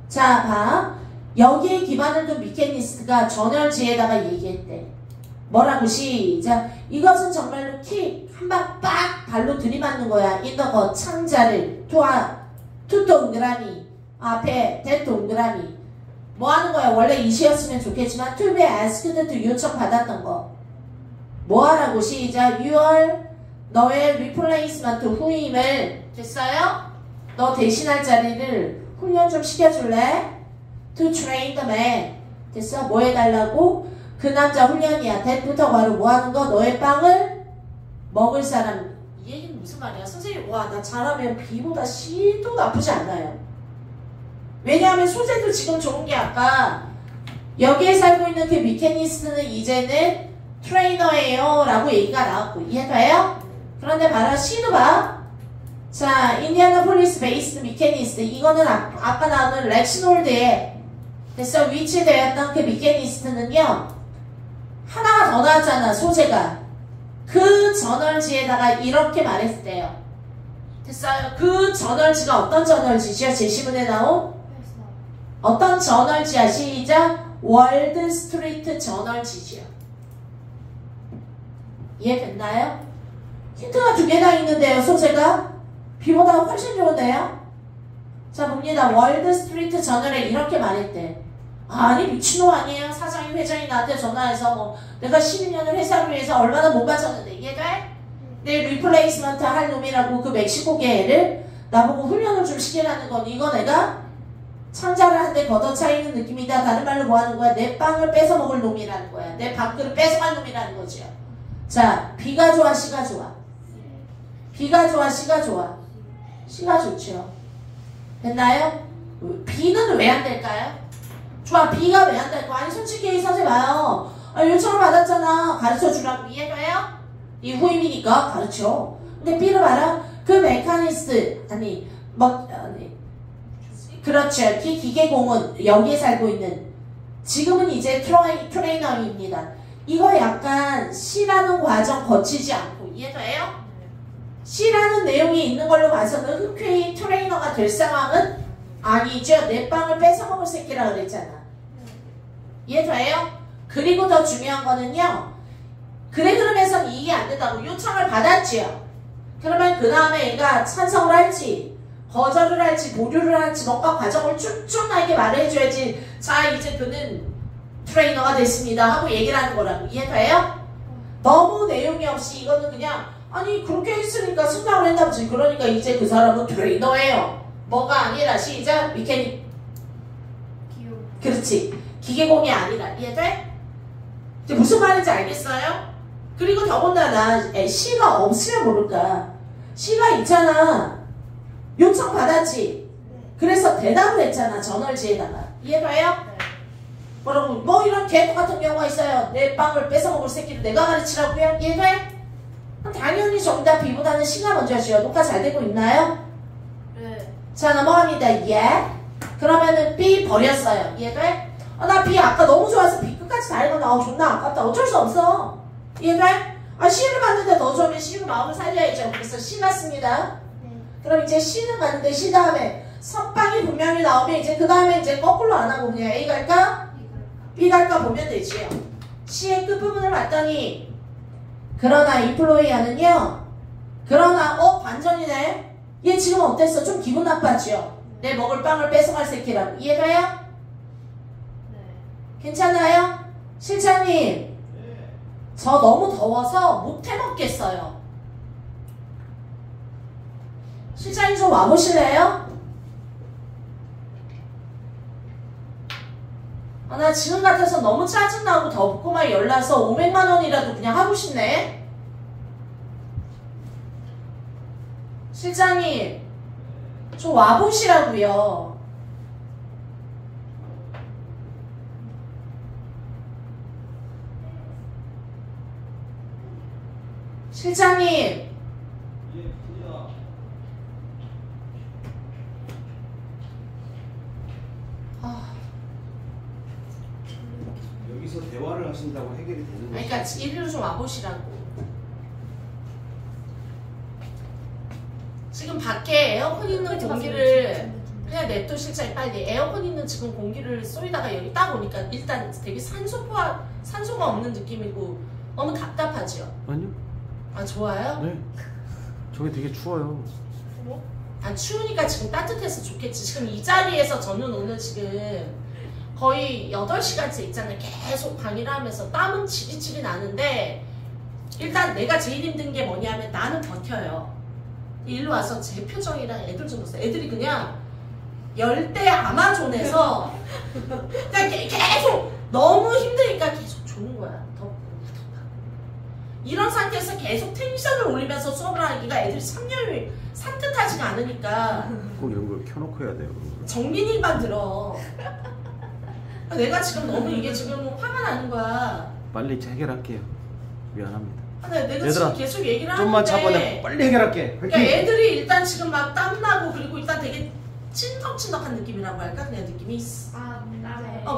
자 봐. 여기에 기반을 둔 미케니스트가 전열지에다가 얘기했대. 뭐라고? 시작. 이것은 정말로 킥 한 방 빡 발로 들이맞는 거야. 인더거 창자를 투 동그라미 앞에 대 동그라미 뭐 하는 거야? 원래 이시였으면 좋겠지만 to be asked to 요청받았던 거 뭐 하라고? 시작. 너의 replacement 후임을 됐어요? 너 대신할 자리를 훈련 좀 시켜줄래? To train the man 됐어? 뭐 해달라고? 그 남자 훈련이야. that부터 바로 뭐 하는 거? 너의 빵을 먹을 사람. 이 얘기는 무슨 말이야? 선생님 와 나 잘하면 B보다 C도 나쁘지 않아요. 왜냐하면 소재도 지금 좋은 게 아까 여기에 살고 있는 그 미케니스트는 이제는 트레이너예요 라고 얘기가 나왔고 이해가요? 그런데 봐라 C도 봐. 자 인디애나폴리스 베이스드 미케니스트 이거는 아까 나오는 렉스놀드에 됐어 위치되었던 그 미케니스트는요 하나가 더 나왔잖아. 소재가 그 저널지에다가 이렇게 말했대요. 됐어요? 그 저널지가 어떤 저널지죠? 제시문에 나온 어떤 저널지야? 시작. 월드 스트리트 저널지지요. 이해됐나요? 힌트가 두 개나 있는데요. 소재가 B보다 훨씬 좋은데요. 자 봅니다. 월드 스트리트 저널에 이렇게 말했대. 아니 미친놈 아니에요? 사장이 회장이 나한테 전화해서 뭐 내가 12년을 회사를 위해서 얼마나 못 바쳤는데 이해돼? 내 리플레이스먼트 할 놈이라고 그 멕시코계 애를 나보고 훈련을 좀 시키라는 건 이거 내가 창자를 한 대 걷어차이는 느낌이다. 다른 말로 뭐 하는 거야? 내 빵을 뺏어 먹을 놈이라는 거야. 내 밥그릇 뺏어갈 놈이라는 거죠. 자 B가 좋아 C가 좋아? B가 좋아 C가 좋아? C가 좋죠. 됐나요? B는 왜 안 될까요? 좋아 B가 왜 안 될까? 아니 솔직히 선생님 봐요. 요청을 받았잖아. 가르쳐주라고. 이해가요? 이 후임이니까 가르쳐. 근데 B를 봐라. 그 메카니스트 아니 그렇죠. 기계공은 여기에 살고 있는 지금은 이제 트레이너입니다. 이거 약간 C라는 과정 거치지 않고 이해돼요? C라는 내용이 있는 걸로 봐서는 흔쾌히 트레이너가 될 상황은 아니죠. 내 빵을 뺏어먹을 새끼라 그랬잖아. 이해돼요? 그리고 더 중요한 거는요. 그래 그러면서 이게 안 된다고 요청을 받았지요. 그러면 그 다음에 얘가 찬성을 할지 거절을 할지 보류를 할지 뭔가 과정을 쭉쭉 나에게 말해줘야지 자 이제 그는 트레이너가 됐습니다 하고 얘기를 하는 거라고. 이해돼요? 너무 내용이 없이 이거는 그냥 아니 그렇게 했으니까 승낙을 했나 보지. 그러니까 이제 그 사람은 트레이너예요. 뭐가 아니라 시작 미케닉 그렇지 기계공이 아니라. 이해돼? 이제 무슨 말인지 알겠어요? 그리고 더군다나 C가 없으면 모를까. C가 있잖아. 요청 받았지. 그래서 대답을 했잖아. 저널지에다가. 이해돼요? 뭐라고 뭐 이런 개똥 같은 경우가 있어요. 내 빵을 뺏어먹을 새끼를 내가 가르치라고요? 이해돼? 당연히 정답 B보다는 C가 먼저죠. 녹화 잘 되고 있나요? 네. 자 넘어갑니다. 예. 그러면은 B 버렸어요. 이해돼? 나 B 아까 너무 좋아서 B 끝까지 다 읽었나? 존나 아깝다. 어쩔 수 없어. 이해돼? C를 봤는데 더 좋으면 C로 마음을 살려야죠. 그래서 C 났습니다. 그럼 이제 C는 갔는데 C 다음에 선빵이 분명히 나오면 이제 그 다음에 이제 거꾸로 안 하고 그냥 A 갈까? B 갈까 보면 되지요. C의 끝부분을 봤더니 그러나 인플로이어는요. 그러나 반전이네. 얘 지금 어땠어? 좀 기분 나빴죠? 내 먹을 빵을 뺏어갈 새끼라고. 이해가요? 네. 괜찮아요? 실장님 저 너무 더워서 못 해먹겠어요. 실장님 좀 와보실래요? 나 지금 같아서 너무 짜증나고 덥고 막 열나서 500만 원이라도 그냥 하고 싶네. 실장님 좀 와보시라고요. 실장님. 예, 큽니다. 여기서 대화를 하신다고 해결이 되는 거죠? 그러니까 이리로 좀 와보시라고. 지금 밖에 에어컨 있는 공기를 그냥 냅둬. 실장이 빨리 에어컨 있는 지금 공기를 쏘이다가 여기 딱 오니까 일단 되게 산소가 없는 느낌이고 너무 답답하죠? 아니요. 아 좋아요? 네. 저게 되게 추워요. 아 추우니까 지금 따뜻해서 좋겠지. 지금 이 자리에서 저는 오늘 지금 거의 8시간째 있잖아요. 계속 강의를 하면서 땀은 지리지리 나는데 일단 내가 제일 힘든 게 뭐냐면 나는 버텨요. 일로 와서 제 표정이랑 애들 좀 보세요. 애들이 그냥 열대 아마존에서 그냥 계속 너무 힘드니까 계속 조는 거야. 이런 상태에서 계속 텐션을 올리면서 수업을 하니까 애들이 참여율이 산뜻하지가 않으니까 꼭 이런 걸 켜놓고 해야 돼요. 정민이만 들어. 내가 지금 너무 이게 지금 화가 나는 거야. 빨리 해결할게요. 미안합니다. 내가 얘들아, 지금 계속 얘기를 하는데 좀만 참고 내가 빨리 해결할게. 그러니까 애들이 일단 지금 막 땀나고 그리고 일단 되게 찐덕찐덕한 느낌이라고 할까? 그냥 느낌이 있어.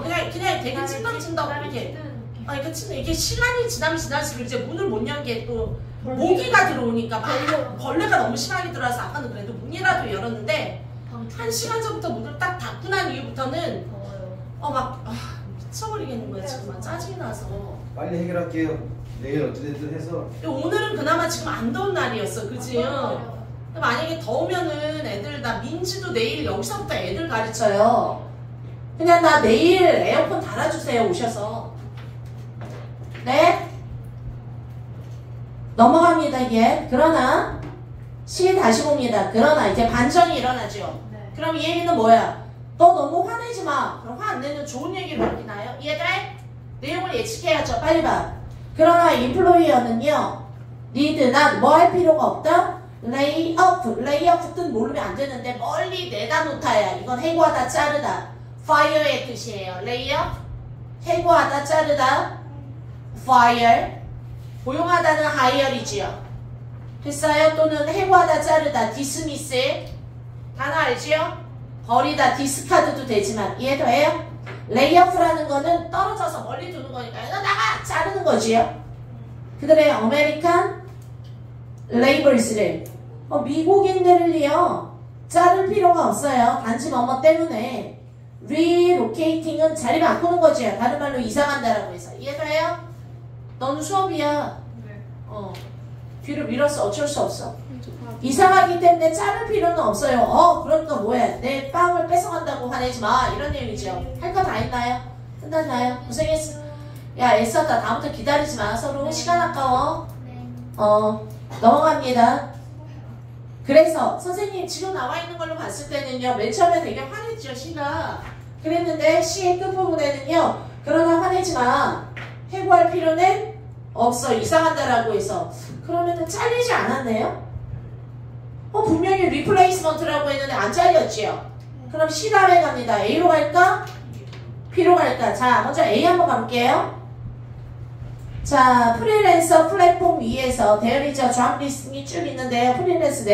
그냥 되게 찐덕찐덕 이렇게. 그러니까 이게 시간이 지나면 지날수록 이제 문을 못 연 게 또 모기가 들어오니까 막 벌레가 너무 심하게 들어와서 아까는 그래도 문이라도 열었는데 1시간 전부터 문을 딱 닫고 난 이후부터는 미쳐버리겠는 거야. 지금 막 짜증이 나서. 빨리 해결할게요. 내일 어찌됐든 해서. 오늘은 그나마 지금 안 더운 날이었어. 그지? 만약에 더우면은 애들 나 민지도 내일 여기서부터 애들 가르쳐요. 그냥 나 내일 에어컨 달아주세요. 오셔서. 네? 넘어갑니다. 예. 그러나 시 다시 봅니다. 그러나 이제 반전이 일어나죠. 네. 그럼 이 얘기는 뭐야? 너 너무 화내지 마. 그럼 화 안 내면 좋은 얘기를 남기나요? 이해돼? 내용을 예측해야죠. 빨리 봐. 그러나 인플로이어는요. need 난 뭐 할 필요가 없다? lay off 뜻 모르면 안 되는데 멀리 내다 놓다야. 이건 해고하다 자르다. fire의 뜻이에요. lay off 해고하다 자르다. fire 고용하다는 hire이지요. 됐어요? 또는 해고하다 자르다 dismiss 단어 알지요? 버리다 디스카드도 되지만 이해돼요? 레이오프라는 거는 떨어져서 멀리 두는 거니까 너 나가! 자르는 거지요. 그들의 아메리칸 레이버스를 미국인들을요 자를 필요가 없어요. 단지 뭐뭐 때문에 relocating은 자리 바꾸는 거지요. 다른 말로 이사간다라고 해서 이해돼요? 넌 수업이야. 뒤로 밀었어. 어쩔 수 없어. 이사가기 때문에 자를 필요는 없어요. 그러니까 뭐해? 내 빵을 뺏어간다고 화내지 마. 이런 내용이죠. 할 거 다 했나요? 끝났나요? 고생했어. 야, 애썼다. 다음부터 기다리지 마. 서로 시간 아까워. 넘어갑니다. 그래서 선생님 지금 나와 있는 걸로 봤을 때는요. 맨 처음에 되게 화냈죠. 시가. 그랬는데 시의 끝부분에는요. 그러나 화내지 마. 해고할 필요는 없어. 이사간다라고 해서. 그러면은 잘리지 않았네요? 분명히 리플레이스먼트라고 했는데 안 잘렸지요? 그럼 C 다음에 갑니다. A로 갈까? B로 갈까? 자, 먼저 A 한번 가볼게요. 자, 프리랜서 플랫폼 위에서 대열이자 잡 리스팅이 쭉 있는데요. 프리랜서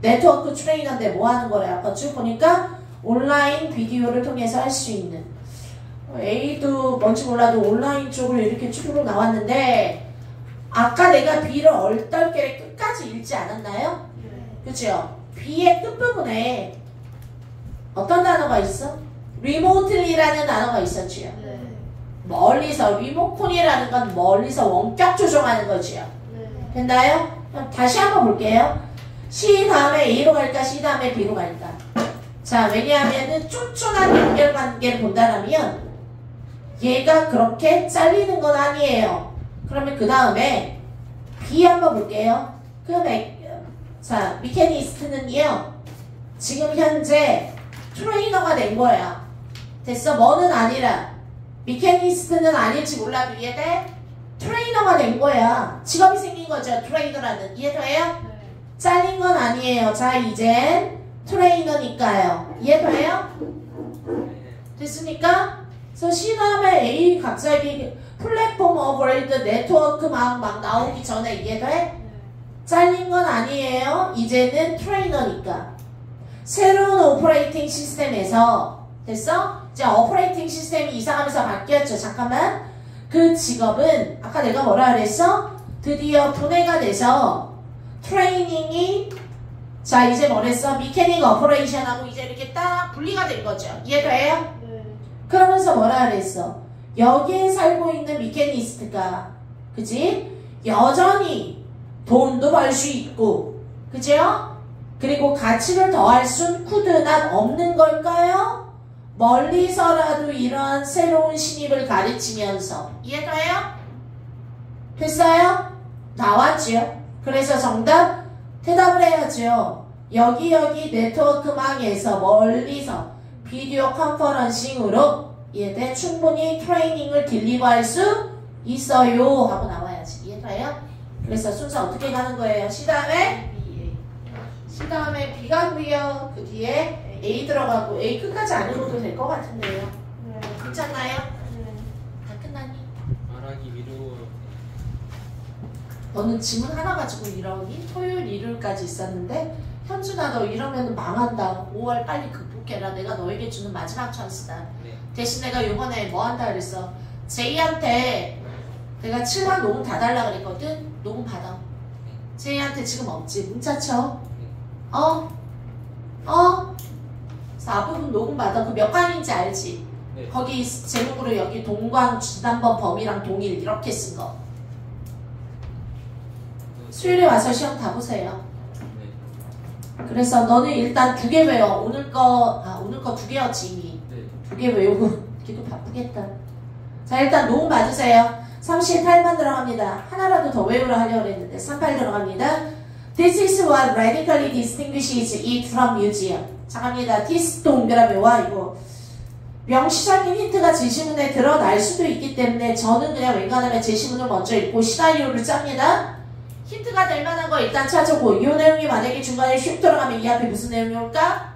네트워크 트레이너인데 뭐 하는 거래? 아까 쭉 보니까 온라인 비디오를 통해서 할 수 있는 A도 뭔지 몰라도 온라인 쪽으로 이렇게 쭉 나왔는데 아까 내가 B를 얼떨결에 끝까지 읽지 않았나요? 그죠? B의 끝부분에 어떤 단어가 있어? remotely라는 단어가 있었지요. 네. 멀리서 리모컨이라는 건 멀리서 원격 조종하는 거지요. 네. 됐나요? 그럼 다시 한번 볼게요. C 다음에 A로 갈까? C 다음에 B로 갈까? 자, 왜냐하면은 쫀쫀한 연결관계를 본다면 얘가 그렇게 잘리는 건 아니에요. 그러면 그 다음에 B 한번 볼게요. 자, 미케니스트는요 지금 현재 트레이너가 된 거야. 됐어? 뭐는 아니라 미케니스트는 아닐지 몰라도 이해돼? 트레이너가 된 거야. 직업이 생긴 거죠. 트레이너라는. 이해돼요? 네. 잘린 건 아니에요. 자, 이젠 트레이너니까요. 이해돼요? 됐습니까? 그래서 C 다음에 A 갑자기 플랫폼 업그레이드 네트워크 막 나오기 전에 이해돼? 네. 잘린 건 아니에요. 이제는 트레이너니까. 새로운 오퍼레이팅 시스템에서 됐어? 이제 오퍼레이팅 시스템이 이상하면서 바뀌었죠. 잠깐만. 그 직업은 아까 내가 뭐라 그랬어? 드디어 분해가 돼서 트레이닝이 자 이제 뭐랬어? 미케닉 오퍼레이션하고 이제 이렇게 딱 분리가 된 거죠. 이해돼요? 네. 그러면서 뭐라 그랬어? 여기에 살고 있는 미케니스트가 그치? 여전히 돈도 벌 수 있고 그죠? 그리고 가치를 더할 순 쿠드난 없는 걸까요? 멀리서라도 이러한 새로운 신입을 가르치면서 이해가요? 됐어요? 나왔죠? 그래서 정답 대답을 해야죠. 여기 네트워크망에서 멀리서 비디오 컨퍼런싱으로 이해돼? 충분히 트레이닝을 딜리버할 수 있어요 하고 나와야지. 이해가요? 그래서 순서 어떻게 가는 거예요? C 다음에 C 다음에 B 가고요. 그 뒤에 A 들어가고 A 끝까지 안 읽어도 될 것 같은데요. 네. 괜찮나요? 네. 다 끝났니? 말하기 미루어. 너는 질문 하나 가지고 이러니? 토요일 일요일까지 있었는데 현준아 너 이러면 망한다. 5월 빨리 극복해라. 내가 너에게 주는 마지막 찬스다. 네. 대신 내가 요번에 뭐 한다 그랬어? 제이한테 내가 7만 녹음 다 달라 그랬거든? 녹음 받아. 제이한테 지금 없지? 문자 쳐. 어? 4부분 녹음 받아. 그 몇 관인지 알지? 네. 거기 제목으로 여기 동광, 지난번 범위랑 동일 이렇게 쓴 거. 수요일에 와서 시험 다 보세요. 네. 그래서 너는 일단 2개 외워. 오늘 거 2 개였지 이미. 네. 2개 외우고 기도 바쁘겠다. 자 일단 녹음 받으세요. 38만 들어갑니다. 하나라도 더 외우라 하려고 했는데 38 들어갑니다. This is what radically distinguishes it from museum. 자 갑니다. this 동그라미 와 이거 명시적인 힌트가 제시문에 드러날 수도 있기 때문에 저는 그냥 웬간하면 제시문을 먼저 읽고 시나리오를 짭니다. 힌트가 될 만한 거 일단 찾아보고 이 내용이 만약에 중간에 슉 들어가면 이 앞에 무슨 내용이 올까?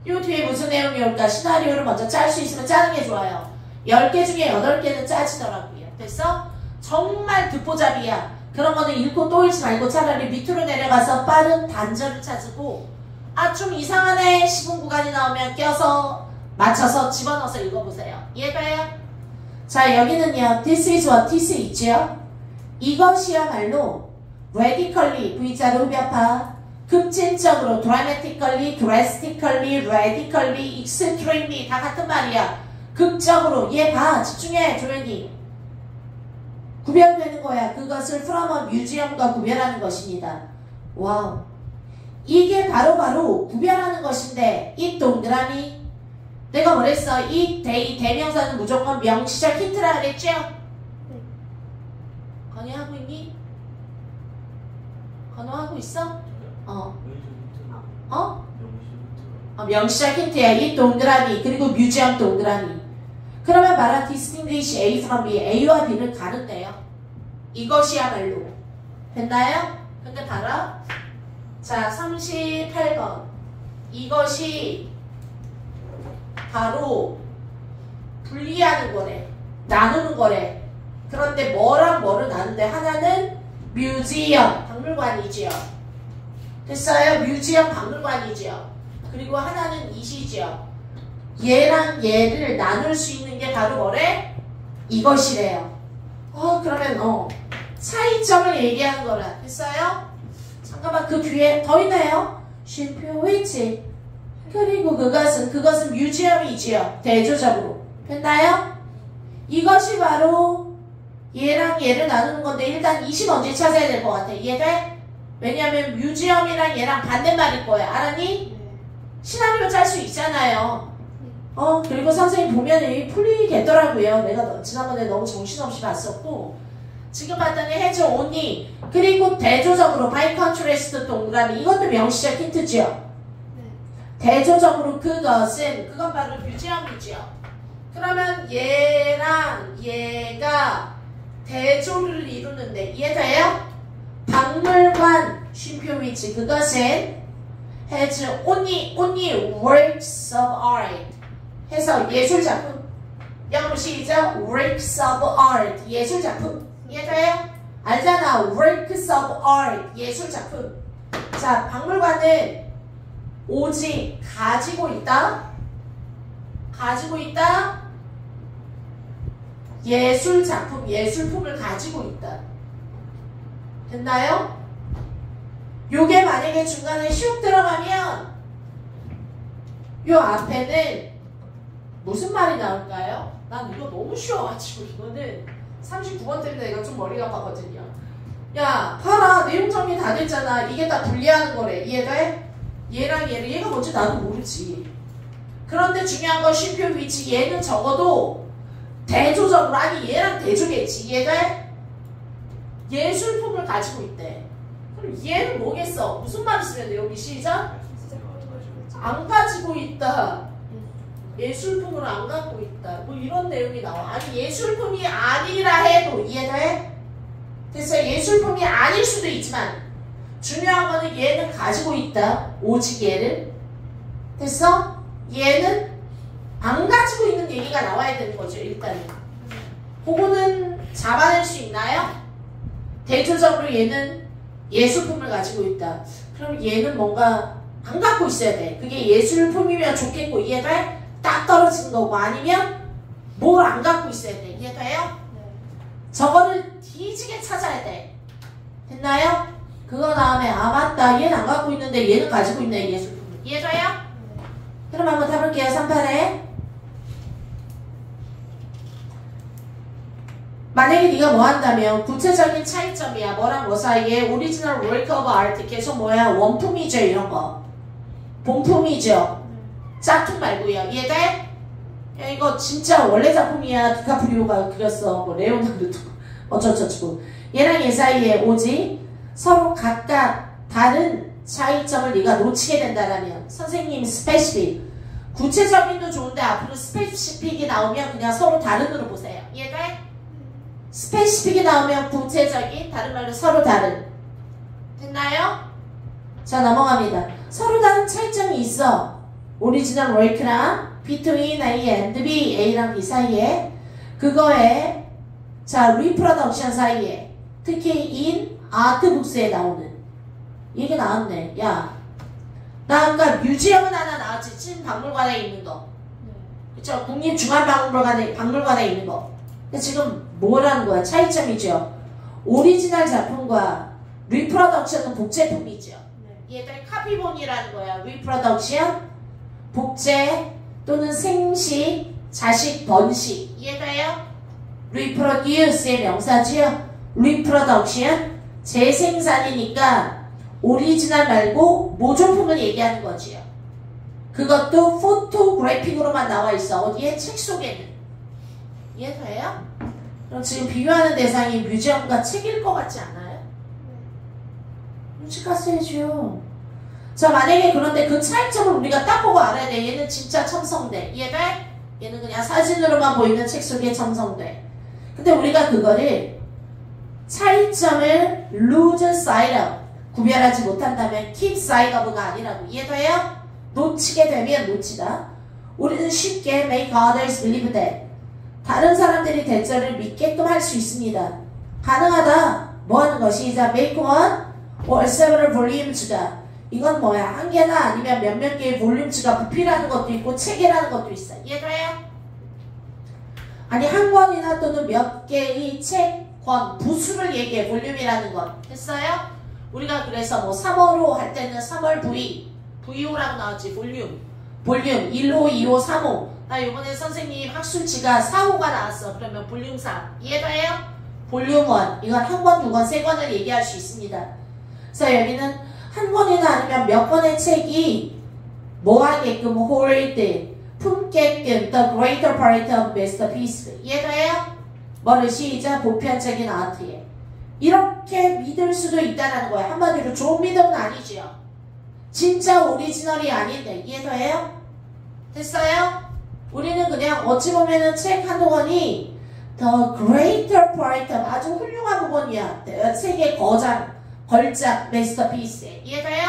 이 뒤에 무슨 내용이 올까? 시나리오를 먼저 짤 수 있으면 짜는 게 좋아요. 10개 중에 8개는 짜지더라고요. 됐어? 정말 듣보잡이야. 그런 거는 읽고 또 읽지 말고 차라리 밑으로 내려가서 빠른 단절을 찾고 아 좀 이상하네 시분 구간이 나오면 껴서 맞춰서 집어넣어서 읽어보세요. 이해가요? 자 여기는요. This is what this 있죠? 이것이야말로 radically V자로 흡입하 급진적으로 dramatically, drastically, radically, extremely 다 같은 말이야. 극적으로 얘 봐 집중해 조연이 구별되는 거야. 그것을 from a museum과 구별하는 것입니다. 와우 이게 바로 구별하는 것인데 이 동그라미 내가 뭐랬어? 이 대명사는 무조건 명시적 힌트라 그랬죠? 네. 건의하고 있니? 건의하고 있어? 명시적 힌트야. 이 동그라미 그리고 뮤지엄 동그라미. 그러면 말한 distinguish A from B, A와 B를 가른대요. 이것이야말로 됐나요? 근데 봐라. 자 38번 이것이 바로 분리하는 거래. 나누는 거래. 그런데 뭐랑 뭐를 나누는데 하나는 뮤지엄 박물관이지요. 됐어요? 뮤지엄 박물관이지요. 그리고 하나는 이시지요. 얘랑 얘를 나눌 수 있는 게 바로 뭐래? 이것이래요. 그러면 차이점을 얘기하는 거라. 됐어요? 잠깐만 그 뒤에 더 있나요? 쉼표 위치 그리고 그것은 뮤지엄이지요. 대조적으로 됐나요? 이것이 바로 얘랑 얘를 나누는 건데 일단 20 언제 찾아야 될 것 같아. 이해돼? 왜냐면 뮤지엄이랑 얘랑 반대말일 거야. 알았니? 네. 시나리오 짤 수 있잖아요. 그리고 선생님 보면은 풀리겠더라고요. 내가 지난번에 너무 정신없이 봤었고 지금 봤더니 해줘 only 그리고 대조적으로 by contrast 동그라미 이것도 명시적 힌트죠. 네. 대조적으로 그건 바로 뮤지엄이죠. 그러면 얘랑 얘가 대조를 이루는데 이해돼요? 박물관 쉼표 위치 그것은 has only works of art 해서 예술작품 영어로 시작. Works of art. 예술작품. 이해돼요? 알잖아. Works of art. 예술작품. 자, 박물관은 오직 가지고 있다. 예술작품, 예술품을 가지고 있다. 됐나요? 요게 만약에 중간에 슉 들어가면 요 앞에는 무슨 말이 나올까요? 난 이거 너무 쉬워가지고 이거는 39번 때문에 내가 좀 머리가 아팠거든요. 야, 봐라. 내용 정리 다 됐잖아. 이게 다 분리하는 거래. 이해돼? 얘랑 얘를 얘가 뭔지 나도 모르지. 그런데 중요한 건 쉼표 위치. 얘는 적어도 대조적으로, 아니 얘랑 대조겠지. 이해돼? 예술품을 가지고 있대. 그럼 얘는 뭐겠어? 무슨 말을 쓰면 돼? 여기 시작. 안 가지고 있다. 예술품을 안 갖고 있다. 뭐 이런 내용이 나와. 아니 예술품이 아니라 해도 이해돼? 그래서 예술품이 아닐 수도 있지만 중요한 거는 얘는 가지고 있다. 오직 얘를. 됐어? 얘는 안 가지고 있는 얘기가 나와야 되는 거죠. 일단은. 그거는 잡아낼 수 있나요? 대조적으로 얘는 예술품을 가지고 있다. 그럼 얘는 뭔가 안 갖고 있어야 돼. 그게 예술품이면 좋겠고 이해돼? 딱 떨어진 거고 아니면 뭘 안 갖고 있어야 돼. 이해돼요? 네. 저거를 뒤지게 찾아야 돼. 됐나요? 그거 다음에 아 맞다. 얘는 안 갖고 있는데 얘는 가지고 있네. 예술품을. 이해돼요? 네. 그럼 한번 타볼게요. 3판에 만약에 네가 뭐 한다면 구체적인 차이점이야. 뭐랑 뭐 사이에 오리지널 work of art 계속 뭐야? 원품이죠. 이런 거. 본품이죠. 짝퉁 말고요. 이해돼? 야, 이거 진짜 원래 작품이야. 디카프리오가 그렸어. 뭐 레오나르도 어쩌고저쩌고. 얘랑 얘 사이에 오직 서로 각각 다른 차이점을 네가 놓치게 된다라면 선생님 스페시픽 구체적인도 좋은데 앞으로 스페시픽이 나오면 그냥 서로 다른으로 보세요. 이해돼? 스페시픽이 나오면 구체적인, 다른 말로 서로 다른. 됐나요? 자, 넘어갑니다. 서로 다른 차이점이 있어. 오리지널 워크랑 between A and B, A랑 B 사이에 그거에 자, reproduction 사이에 특히 in 아트북스에 나오는 이게 나왔네. 야, 나 아까 뮤지엄은 하나 나왔지. 찐 박물관에 있는 거. 그쵸? 국립중앙박물관에 있는 거. 근데 지금 뭐라는 거야? 차이점이죠. 오리지널 작품과 리프로덕션은 복제품이죠. 얘들 카피본이라는 거야. 리프로덕션, 복제 또는 생식, 자식, 번식. 이해돼요? reproduce의 명사지요. reproduction, 재생산이니까 오리지널 말고 모조품을 얘기하는 거지요. 그것도 포토그래픽으로만 나와 있어. 어디에? 책 속에는. 이해돼요? 그럼 지금 비교하는 대상이 뮤지엄과 책일 것 같지 않아요? 뮤지컬스해줘요. 자, 만약에 그런데 그 차이점을 우리가 딱 보고 알아야 돼. 얘는 진짜 첨성대. 이해돼? 얘는 그냥 사진으로만 보이는 책 속의 첨성대. 근데 우리가 그거를 차이점을 lose sight of, 구별하지 못한다면 keep sight of가 아니라고. 이해돼요? 놓치게 되면 놓치다. 우리는 쉽게 make others believe that, 다른 사람들이 대절을 믿게끔 할 수 있습니다. 가능하다. 뭐 하는 것이? 자, make one or several volumes가, 이건 뭐야? 한 개나 아니면 몇몇 개의 볼륨수가 부피라는 것도 있고 책이라는 것도 있어. 이해돼요? 아니 한 권이나 또는 몇 개의 책, 권, 부수를 얘기해. 볼륨이라는 건. 됐어요? 우리가 그래서 뭐 3호로 할 때는 3월 V, VO라고 나왔지. 볼륨. 1호, 2호, 3호. 나 이번에 선생님 학술지가 4호가 나왔어. 그러면 볼륨 3. 이해돼요? 볼륨 1. 이건 한 권, 두 권, 세 권을 얘기할 수 있습니다. 그래서 여기는 한 권이나 아니면 몇 권의 책이 뭐 하게끔 hold, 품게끔 the greater part of masterpiece. 이해돼요? 뭐를 시작? 보편적인 아트에. 이렇게 믿을 수도 있다는 거야. 한마디로 좋은 믿음은 아니지요. 진짜 오리지널이 아닌데. 이해돼요? 됐어요? 우리는 그냥 어찌 보면은 책 한두 권이 the greater part of 아주 훌륭한 부분이야. 세계 걸작 마스터피스. 이해돼요?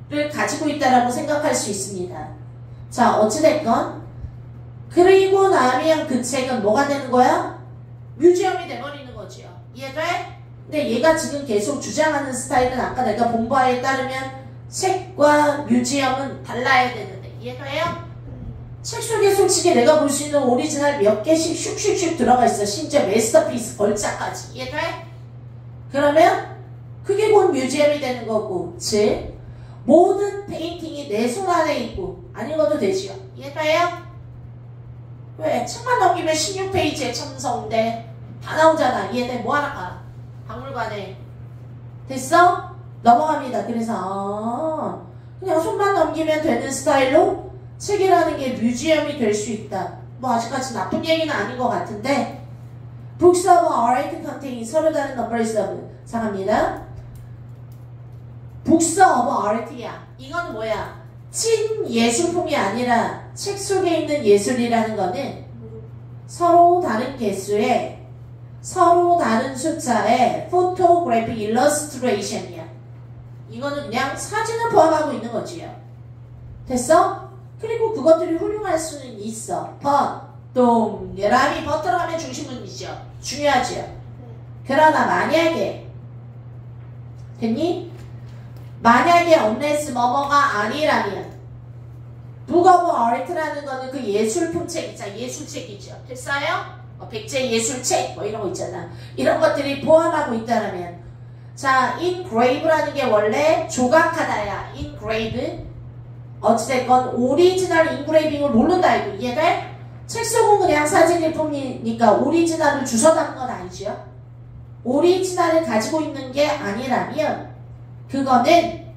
를 가지고 있다라고 생각할 수 있습니다. 자, 어찌됐건 그리고 나면 그 책은 뭐가 되는 거야? 뮤지엄이 돼버리는 거지요. 이해돼? 근데 얘가 지금 계속 주장하는 스타일은 아까 내가 본 바에 따르면 책과 뮤지엄은 달라야 되는데 이해돼요? 책 속에 솔직히 내가 볼 수 있는 오리지널 몇 개씩 슉슉슉 들어가 있어. 심지어 마스터피스 걸작까지. 이해돼? 그러면 그게 곧 뮤지엄이 되는 거고, 즉 모든 페인팅이 내 손 안에 있고 안 읽어도 되지요. 이해돼요? 왜? 책만 넘기면 16페이지에 첨성대 다 나오잖아. 이해돼? 뭐 하나 가? 박물관에. 됐어? 넘어갑니다. 그래서 그냥 손만 넘기면 되는 스타일로 책이라는 게 뮤지엄이 될 수 있다. 뭐 아직까지 나쁜 얘기는 아닌 것 같은데 Books of art contain 서로 다른 numbers of 상합니다. Books of art야. 이건 뭐야? 찐 예술품이 아니라 책 속에 있는 예술이라는 거는 서로 다른 개수의 서로 다른 숫자의 photographic illustration이야. 이거는 그냥 사진을 포함하고 있는 거지요. 됐어? 그리고 그것들이 훌륭할 수는 있어. 동그라미 버터라면 중심문이죠. 중요하죠. 그러나 만약에 됐니? 만약에 unless 뭐뭐가 아니라면 Book of Art라는 거는 그 예술품 책 있잖아. 예술책이죠. 됐어요? 백제 예술책 뭐 이런 거 있잖아. 이런 것들이 포함하고 있다면 자, engrave라는 게 원래 조각하다야. engrave 어찌됐건 오리지널 인그레이빙을 모른다 이거 이해돼? 책 속은 그냥 사진일품이니까 오리지널을 주워 담은 건 아니죠. 오리지널을 가지고 있는 게 아니라면 그거는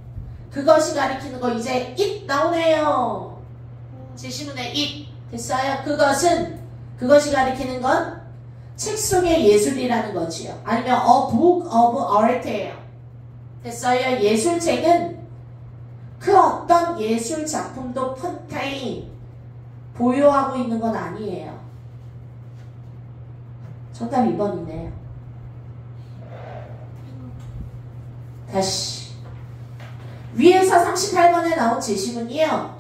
그것이 가리키는 거 이제 it 나오네요. 제시문에 it 됐어요? 그것이 가리키는 건 책 속의 예술이라는 거지요. 아니면 a book of art예요. 됐어요? 예술책은 그 어떤 예술 작품도 contain 보유하고 있는 건 아니에요. 정답 2번이네요. 다시 위에서 38번에 나온 제시문이요.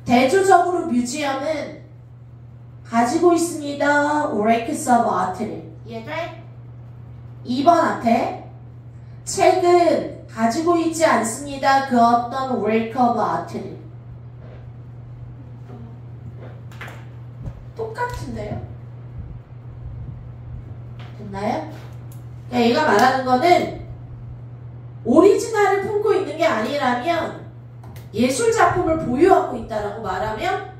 대조적으로 뮤지엄은 가지고 있습니다. works of art를. 이해돼? 2번 앞에 책은 가지고 있지 않습니다. 그 어떤 work of art를. 똑같은데요? 됐나요? 그러니까 얘가 말하는 거는 오리지널을 품고 있는 게 아니라면 예술 작품을 보유하고 있다라고 말하면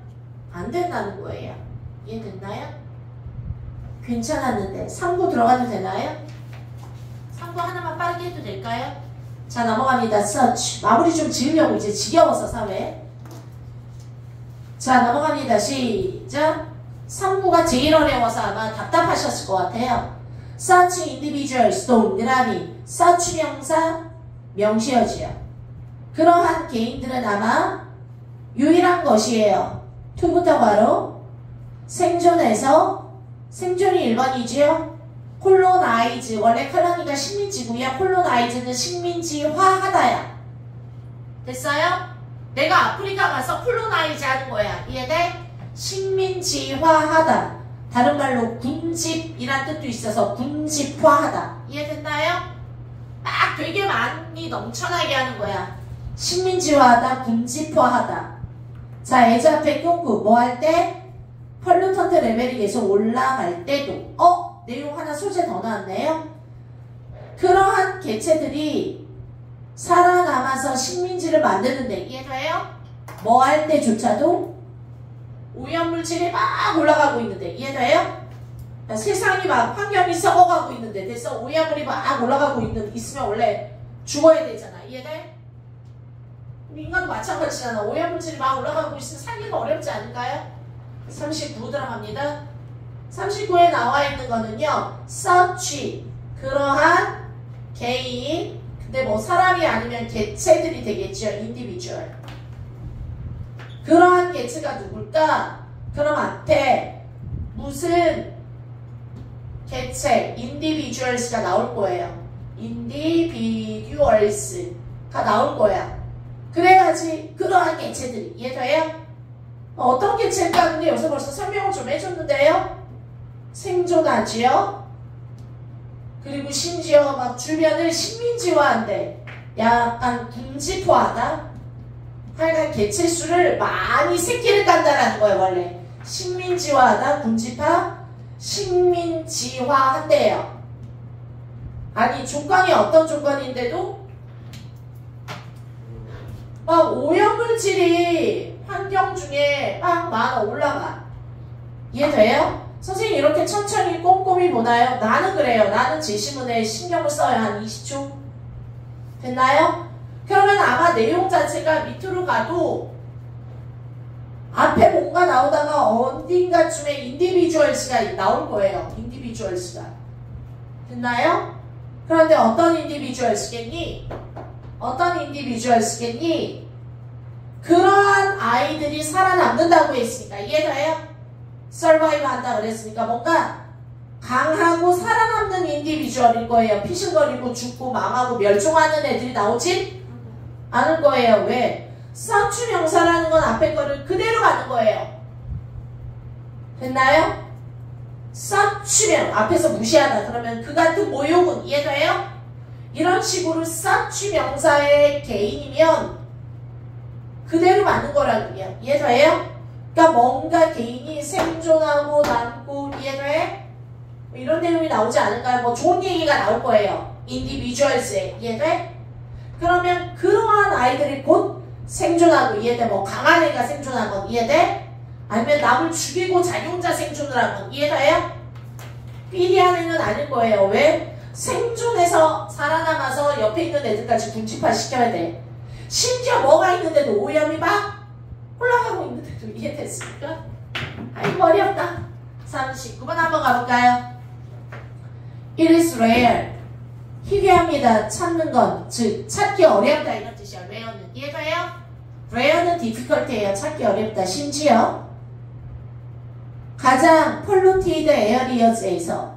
안 된다는 거예요. 이해됐나요? 괜찮았는데 3구 들어가도 되나요? 3구 하나만 빠르게 해도 될까요? 자 넘어갑니다. search 마무리 좀 지으려고 이제 지겨워서 사회. 자 넘어갑니다. 시작. 3구가 제일 어려워서 아마 답답하셨을 것 같아요. search individuals 동그라미 search 명사 명시어지요. 그러한 개인들은 아마 유일한 것이에요. to부터 바로 생존해서 생존이 1번이지요. 콜로나이즈 원래 컬러니가 식민지고요. 콜로나이즈는 식민지화하다야. 됐어요? 내가 아프리카 가서 콜로나이즈 하는 거야. 이해돼? 식민지화하다. 다른 말로 군집이란 뜻도 있어서 군집화하다. 이해됐나요? 막 되게 많이 넘쳐나게 하는 거야. 식민지화하다, 군집화하다. 자, 애자페 껴고 뭐 할 때? 펄루턴트 레벨이 계속 올라갈 때도 내용 하나 소재 더 나왔네요. 그러한 개체들이 살아남아서 식민지를 만드는데 이해돼요? 뭐 할 때조차도 오염물질이 막 올라가고 있는데 이해돼요? 세상이 막 환경이 썩어가고 있는데 됐어? 오염물이 막 올라가고 있으면 원래 죽어야 되잖아. 이해돼? 우리 인간도 마찬가지잖아. 오염물질이 막 올라가고 있으면 살기가 어렵지 않을까요? 39 들어갑니다. 39에 나와 있는 거는요. search 그러한 개인 근데 뭐 사람이 아니면 개체들이 되겠죠. individual 그러한 개체가 누굴까? 그럼 앞에 무슨 개체 individuals가 나올 거예요. individuals가 나올 거야. 그래야지 그러한 개체들이 이해돼요? 어떤 개체일까? 근데 여기서 벌써 설명을 좀 해줬는데요. 생존하지요. 그리고 심지어 막 주변을 식민지화한대. 약간 군집화하다. 하여간 개체 수를 많이 새끼를 깐다라는 거예요. 원래 식민지화하다, 군집화, 식민지화한대요. 아니 조건이 어떤 조건인데도 막 오염물질이 환경 중에 막 많아 올라가. 이해돼요? 선생님 이렇게 천천히 꼼꼼히 보나요? 나는 그래요. 나는 제시문에 신경을 써요. 한 20초. 됐나요? 그러면 아마 내용 자체가 밑으로 가도 앞에 뭔가 나오다가 어딘가쯤에 인디비주얼스가 나올 거예요. 인디비주얼스가. 됐나요? 그런데 어떤 인디비주얼스겠니? 어떤 인디비주얼스겠니? 그러한 아이들이 살아남는다고 했으니까 이해돼요? 서바이브 한다 그랬으니까 뭔가 강하고 살아남는 인디비주얼일 거예요. 피신거리고 죽고 망하고 멸종하는 애들이 나오지 않을 거예요. 왜? 서치 명사라는 건 앞에 거를 그대로 가는 거예요. 됐나요? 서치명 앞에서 무시하다 그러면 그 같은 모욕은 이해돼요? 이런 식으로 서치 명사의 개인이면 그대로 맞는 거라고요. 이해돼요? 그러니까 뭔가 개인이 생존하고 남고 이해돼? 뭐 이런 내용이 나오지 않을까요? 뭐 좋은 얘기가 나올 거예요. 인디비주얼스에 이해돼? 그러면 그러한 아이들이 곧 생존하고 이해돼? 뭐 강한 애가 생존한 건 이해돼? 아니면 남을 죽이고 자기 혼자 생존을 한 건 이해돼요? 삐리한 애는 아닐 거예요. 왜? 생존해서 살아남아서 옆에 있는 애들까지 군집화 시켜야 돼. 심지어 뭐가 있는데도 오염이 막 올라가고 있는데도 이해됐습니까? 아이 머리 없다. 39번 한번 가볼까요? It is rare. 희귀합니다. 찾는 건, 즉 찾기 어렵다 이런 뜻이야. rare는 이해가요? rare는 difficult예요. 찾기 어렵다. 심지어 가장 polluted areas에서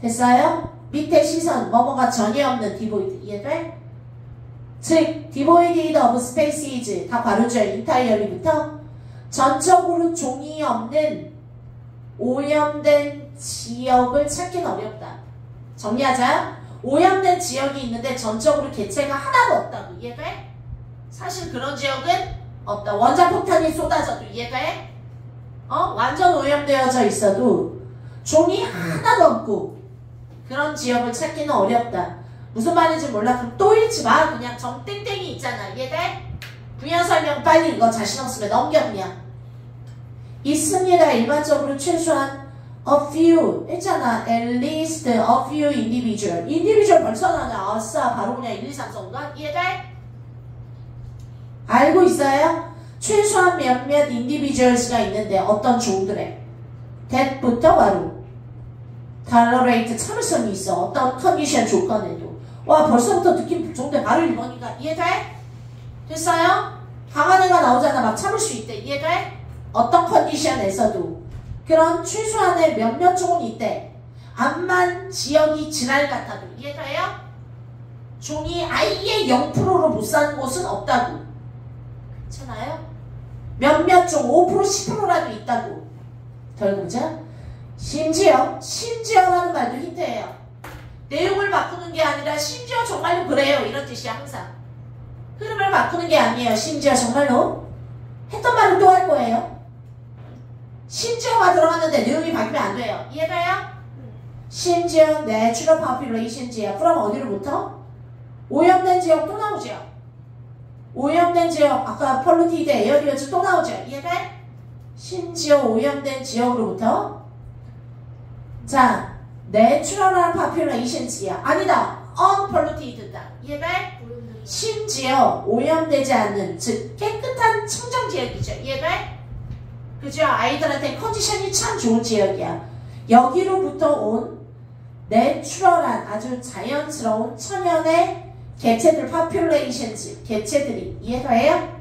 됐어요? 밑에 시선 뭐뭐가 전혀 없는 devoid 이해돼? 즉 devoid of spaces 다 괄호죠. entirely부터 전적으로 종이 없는 오염된 지역을 찾기는 어렵다. 정리하자. 오염된 지역이 있는데 전적으로 개체가 하나도 없다고. 이해돼? 사실 그런 지역은 없다. 원자폭탄이 쏟아져도 이해돼? 완전 오염되어져 있어도 종이 하나도 없고 그런 지역을 찾기는 어렵다. 무슨 말인지 몰라. 그럼 또 읽지 마. 그냥 점 땡땡이 있잖아. 이해돼? 부연 설명 빨리 읽어. 자신 없으면 넘겨 그냥. 있습니다. 일반적으로 최소한 a few 했잖아. at least a few individual. individual 벌써 나냐. 아싸 바로 그냥 1, 2, 3, 4가 이해돼? 알고 있어요? 최소한 몇몇 individuals가 있는데 어떤 종들에 that부터 바로 tolerate 참을성이 있어. 어떤 컨디션 조건에도. 와 벌써부터 느낌 좋은데 바로 1번이니까 이해돼? 됐어요? 강한 애가 나오잖아. 막 참을 수 있대. 이해돼? 어떤 컨디션에서도 그런 최소한의 몇몇 종은 있대. 암만 지역이 지랄 같아도 이해돼요? 종이 아예 0%로 못 사는 곳은 없다고. 괜찮아요? 몇몇 종 5% 10%라도 있다고. 더 읽어보자. 심지어라는 말도 힌트예요. 내용을 바꾸는 게 아니라 심지어 정말로 그래요 이런 뜻이야. 항상 흐름을 바꾸는 게 아니에요. 심지어 정말로 했던 말을 또 할 거예요. 심지어가 들어갔는데 내용이 바뀌면 안 돼요. 이해돼요? 심지어 natural populations야. 그럼 어디로부터? 오염된 지역 또 나오죠. 오염된 지역 아까 polluted areas 또 나오죠. 이해돼? 심지어 오염된 지역으로부터 자 natural populations야. 아니다. unpolluted다. 이해돼? 심지어 오염되지 않는 즉 깨끗한 청정 지역이죠. 이해돼? 그죠? 아이들한테 컨디션이 참 좋은 지역이야. 여기로부터 온 내추럴한 아주 자연스러운 천연의 개체들 populations 개체들이 이해돼요?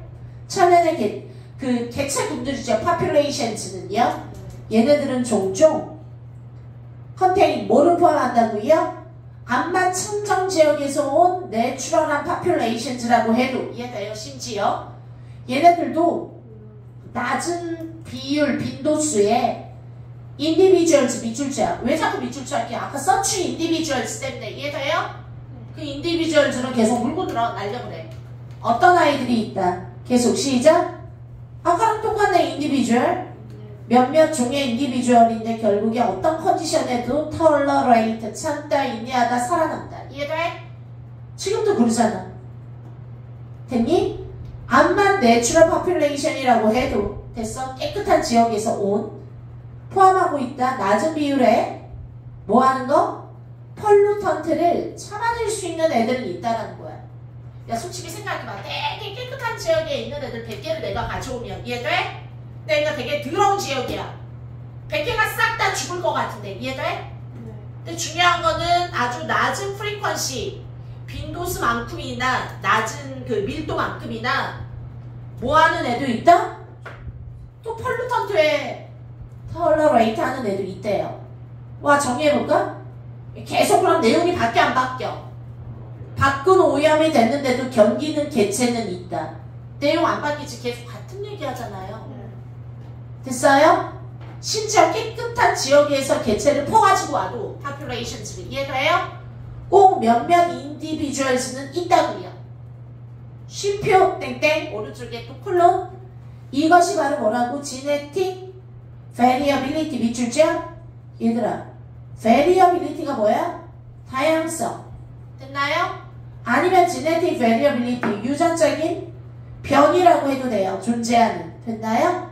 천연의 그 개체군들이죠. populations는요. 얘네들은 종종 컨테인 뭐를 포함한다고요? 암만 청정 지역에서 온 내추럴한 populations라고 해도 이해돼요? 심지어 얘네들도 낮은 비율, 빈도수의 individuals 밑줄치야. 왜 자꾸 밑줄치 할게? 아까 such individuals 때문에 이해돼요? 그 individuals는 계속 물고 날려 그래. 어떤 아이들이 있다. 계속 시작. 아까랑 똑같네. individual. 몇몇 종의 individual인데 결국에 어떤 컨디션에도 tolerate, 참다, 인내하다, 살아남다. 이해돼? 지금도 그러잖아. 됐니? 암만 내추럴 population이라고 해도 됐어? 깨끗한 지역에서 온 포함하고 있다. 낮은 비율에 뭐 하는 거? 펄루턴트를 참아낼 수 있는 애들은 있다라는 거야. 야 솔직히 생각해봐. 되게 깨끗한 지역에 있는 애들 100개를 내가 가져오면 이해돼? 내가 되게 더러운 지역이야. 100개가 싹 다 죽을 것 같은데 이해돼? 근데 중요한 거는 아주 낮은 프리퀀시 빈도수만큼이나 낮은 그 밀도만큼이나 뭐하는 애도 있다? 또 펄루턴트에 털러레이트 하는 애도 있대요. 와 정리해볼까? 계속 그럼 내용이 바뀌어 안 바뀌어? 바꾼 오염이 됐는데도 견디는 개체는 있다. 내용 안 바뀌지. 계속 같은 얘기 하잖아요. 됐어요? 심지어 깨끗한 지역에서 개체를 퍼가지고 와도 populations를 이해돼요? 꼭 몇몇 individuals는 있다고요. 쉼표 땡땡 오른쪽에 또 콜론. 이것이 바로 뭐라고? genetic variability 밑줄죠? 얘들아 variability가 뭐야? 다양성. 됐나요? 아니면 genetic variability 유전적인 변이라고 해도 돼요. 존재하는. 됐나요?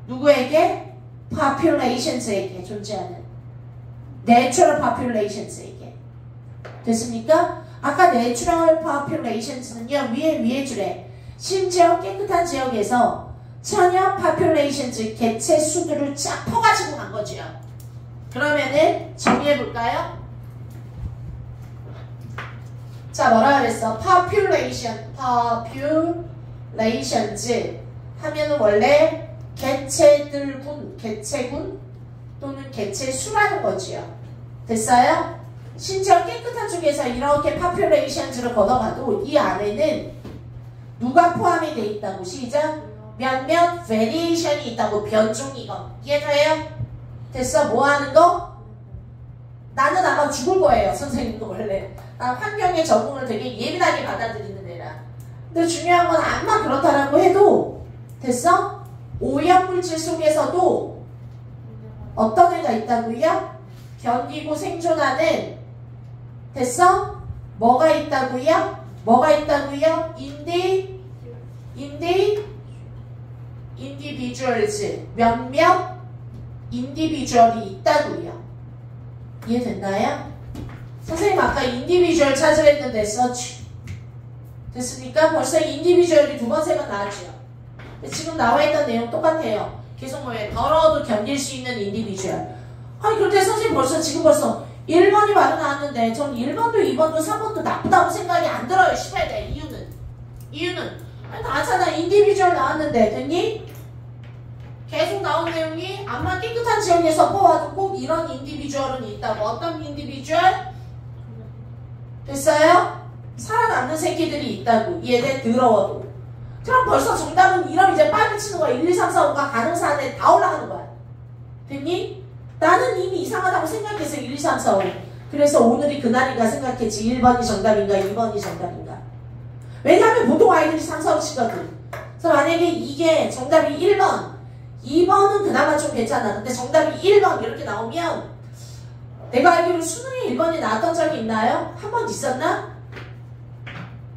누구에게? populations에게 존재하는. natural populations에게. 됐습니까? 아까 natural populations는요. 위에 줄에 심지어 깨끗한 지역에서 천연 populations 개체 수들을 쫙 퍼가지고 간 거죠. 그러면은 정리해볼까요? 자 뭐라 그랬어? populations 하면은 원래 개체군 또는 개체수라는 거지요. 됐어요? 심지어 깨끗한 쪽에서 이렇게 populations를 걷어가도 이 안에는 누가 포함이 돼 있다고? 시작. 몇몇 variation이 있다고. 변종이건. 이해돼요? 됐어? 뭐 하는 거? 나는 아마 죽을 거예요. 선생님도 원래. 난 환경에 적응을 되게 예민하게 받아들이는 애라. 근데 중요한 건 암만 그렇다라고 해도 됐어? 오염물질 속에서도 어떤 애가 있다고요? 견디고 생존하는 됐어? 뭐가 있다고요? 뭐가 있다고요? individuals 몇몇 individual이 있다고요. 이해됐나요? 선생님 아까 individual 찾으랬는데 search 됐습니까? 벌써 individual이 두 번 세 번 나왔죠. 지금 나와있던 내용 똑같아요. 계속 뭐예요? 더러워도 견딜 수 있는 individual. 아니 그런데 선생님 지금 벌써 1번이 바로 나왔는데 전 1번도 2번도 3번도 나쁘다고 생각이 안 들어요. 10회대 이유는 아니 나잖아. individual 나왔는데 됐니? 계속 나온 내용이 암만 깨끗한 지역에서 뽑아도 꼭 이런 individual은 있다고. 어떤 individual? 됐어요? 살아남는 새끼들이 있다고. 얘네 더러워도. 그럼 벌써 정답은 이런 이제 빨리 치는 거야. 1, 2, 3, 4, 5가 가능사안에 다 올라가는 거야. 됐니? 나는 이미 이상하다고 생각해서 1, 2, 3, 4, 5. 그래서 오늘이 그날인가 생각했지. 1번이 정답인가 2번이 정답인가. 왜냐하면 보통 아이들이 3, 4, 5 치거든. 그래서 만약에 이게 정답이 1번 2번은 그나마 좀 괜찮아. 근데 정답이 1번 이렇게 나오면 내가 알기로 수능에 1번이 나왔던 적이 있나요? 한 번 있었나?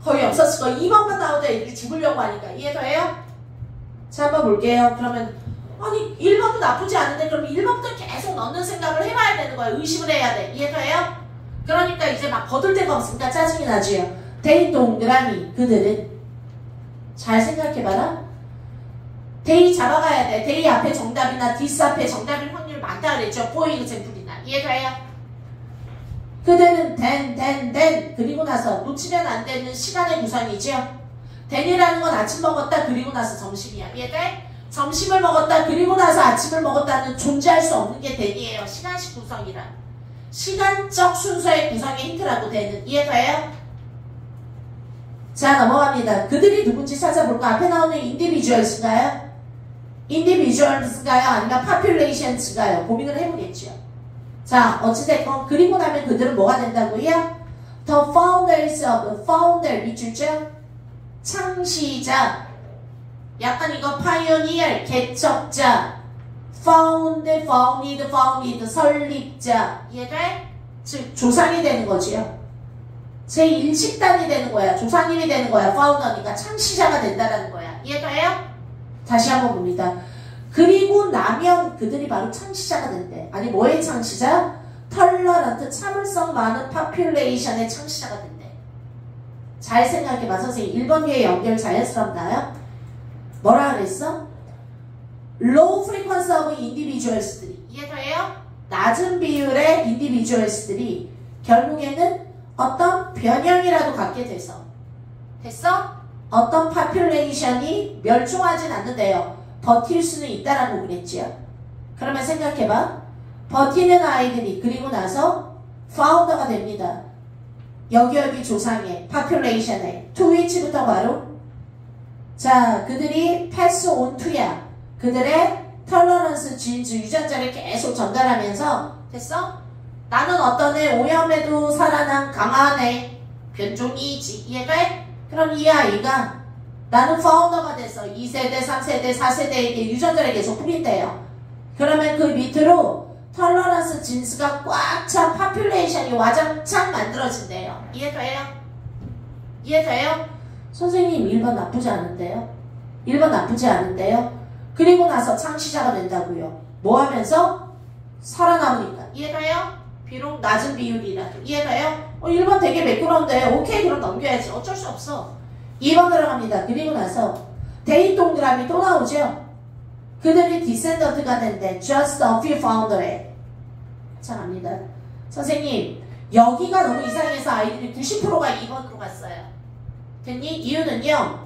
거의 없었을 거예요. 2번만 나오다 애들이 죽으려고 하니까. 이해돼요? 자 한번 볼게요. 그러면 아니 1번도 나쁘지 않은데 그럼 1번부터 계속 넣는 생각을 해봐야 되는 거야. 의식을 해야 돼. 이해돼요? 그러니까 이제 막 거들 데가 없으니까 짜증이 나지요. 데이 동그라미 그들은 잘 생각해봐라. 데이 잡아가야 돼. 데이 앞에 정답이나 디스 앞에 정답일 확률 많다 그랬죠. for example이나. 이해돼요? 그들은 then 그리고 나서 놓치면 안 되는 시간의 구성이죠. then이라는 건 아침 먹었다 그리고 나서 점심이야. 이해돼? 점심을 먹었다 그리고 나서 아침을 먹었다는 존재할 수 없는 게 then이에요. 시간식 구성이라. 시간적 순서의 구성의 힌트라고 then은. 이해돼요? 자 넘어갑니다. 그들이 누군지 찾아볼까? 앞에 나오는 individuals인가요? individuals가요? 아니면 populations가요? 고민을 해보겠죠. 자, 어찌됐건 그리고 나면 그들은 뭐가 된다고요? The founders of, founder 밑줄죠? 창시자. 약간 이거 pioneer, 개척자. founded, 설립자. 이해돼? 즉 조상이 되는 거지요. 제1식단이 되는 거야. 조상님이 되는 거야. founder니까 창시자가 된다는 거야. 이해돼요? 다시 한번 봅니다. 그리고 나면 그들이 바로 창시자가 된대. 아니 뭐의 창시자? 털러런트 참을성 많은 population의 창시자가 된대. 잘 생각해봐. 선생님 1번 뒤에 연결 자연스럽나요? 뭐라 그랬어? low frequency of individuals들이 이해돼요? 낮은 비율의 individuals들이 결국에는 어떤 변형이라도 갖게 돼서 됐어? 어떤 population이 멸종하진 않는데요. 버틸 수는 있다라고 그랬지요. 그러면 생각해봐. 버티는 아이들이 그리고 나서 founder가 됩니다. 여기 조상의 population의 to which부터 바로 자 그들이 pass on to야. 그들의 tolerance genes 유전자를 계속 전달하면서 됐어? 나는 어떤 애 오염에도 살아난 강한 애 변종이지. 이해돼? 그럼 이 아이가 나는 파운더가 돼서 2세대, 3세대, 4세대에게 유전자를 계속 뿌린대요. 그러면 그 밑으로 털러런스 진스가 꽉 찬 파퓰레이션이 와장창 만들어진대요. 이해돼요? 이해돼요? 선생님 1번 나쁘지 않은데요? 1번 나쁘지 않은데요? 그리고 나서 창시자가 된다고요. 뭐 하면서? 살아남으니까. 이해돼요? 비록 낮은 비율이라도. 이해돼요? 1번 되게 매끄러운데 오케이 그럼 넘겨야지. 어쩔 수 없어. 2번 들어갑니다. 그리고 나서 대입 동그라미 또 나오죠. 그들이 디센던트가 된대. Just a few founder에. 자 갑니다. 선생님 여기가 너무 이상해서 아이들이 90%가 2번으로 갔어요. 됐니? 이유는요.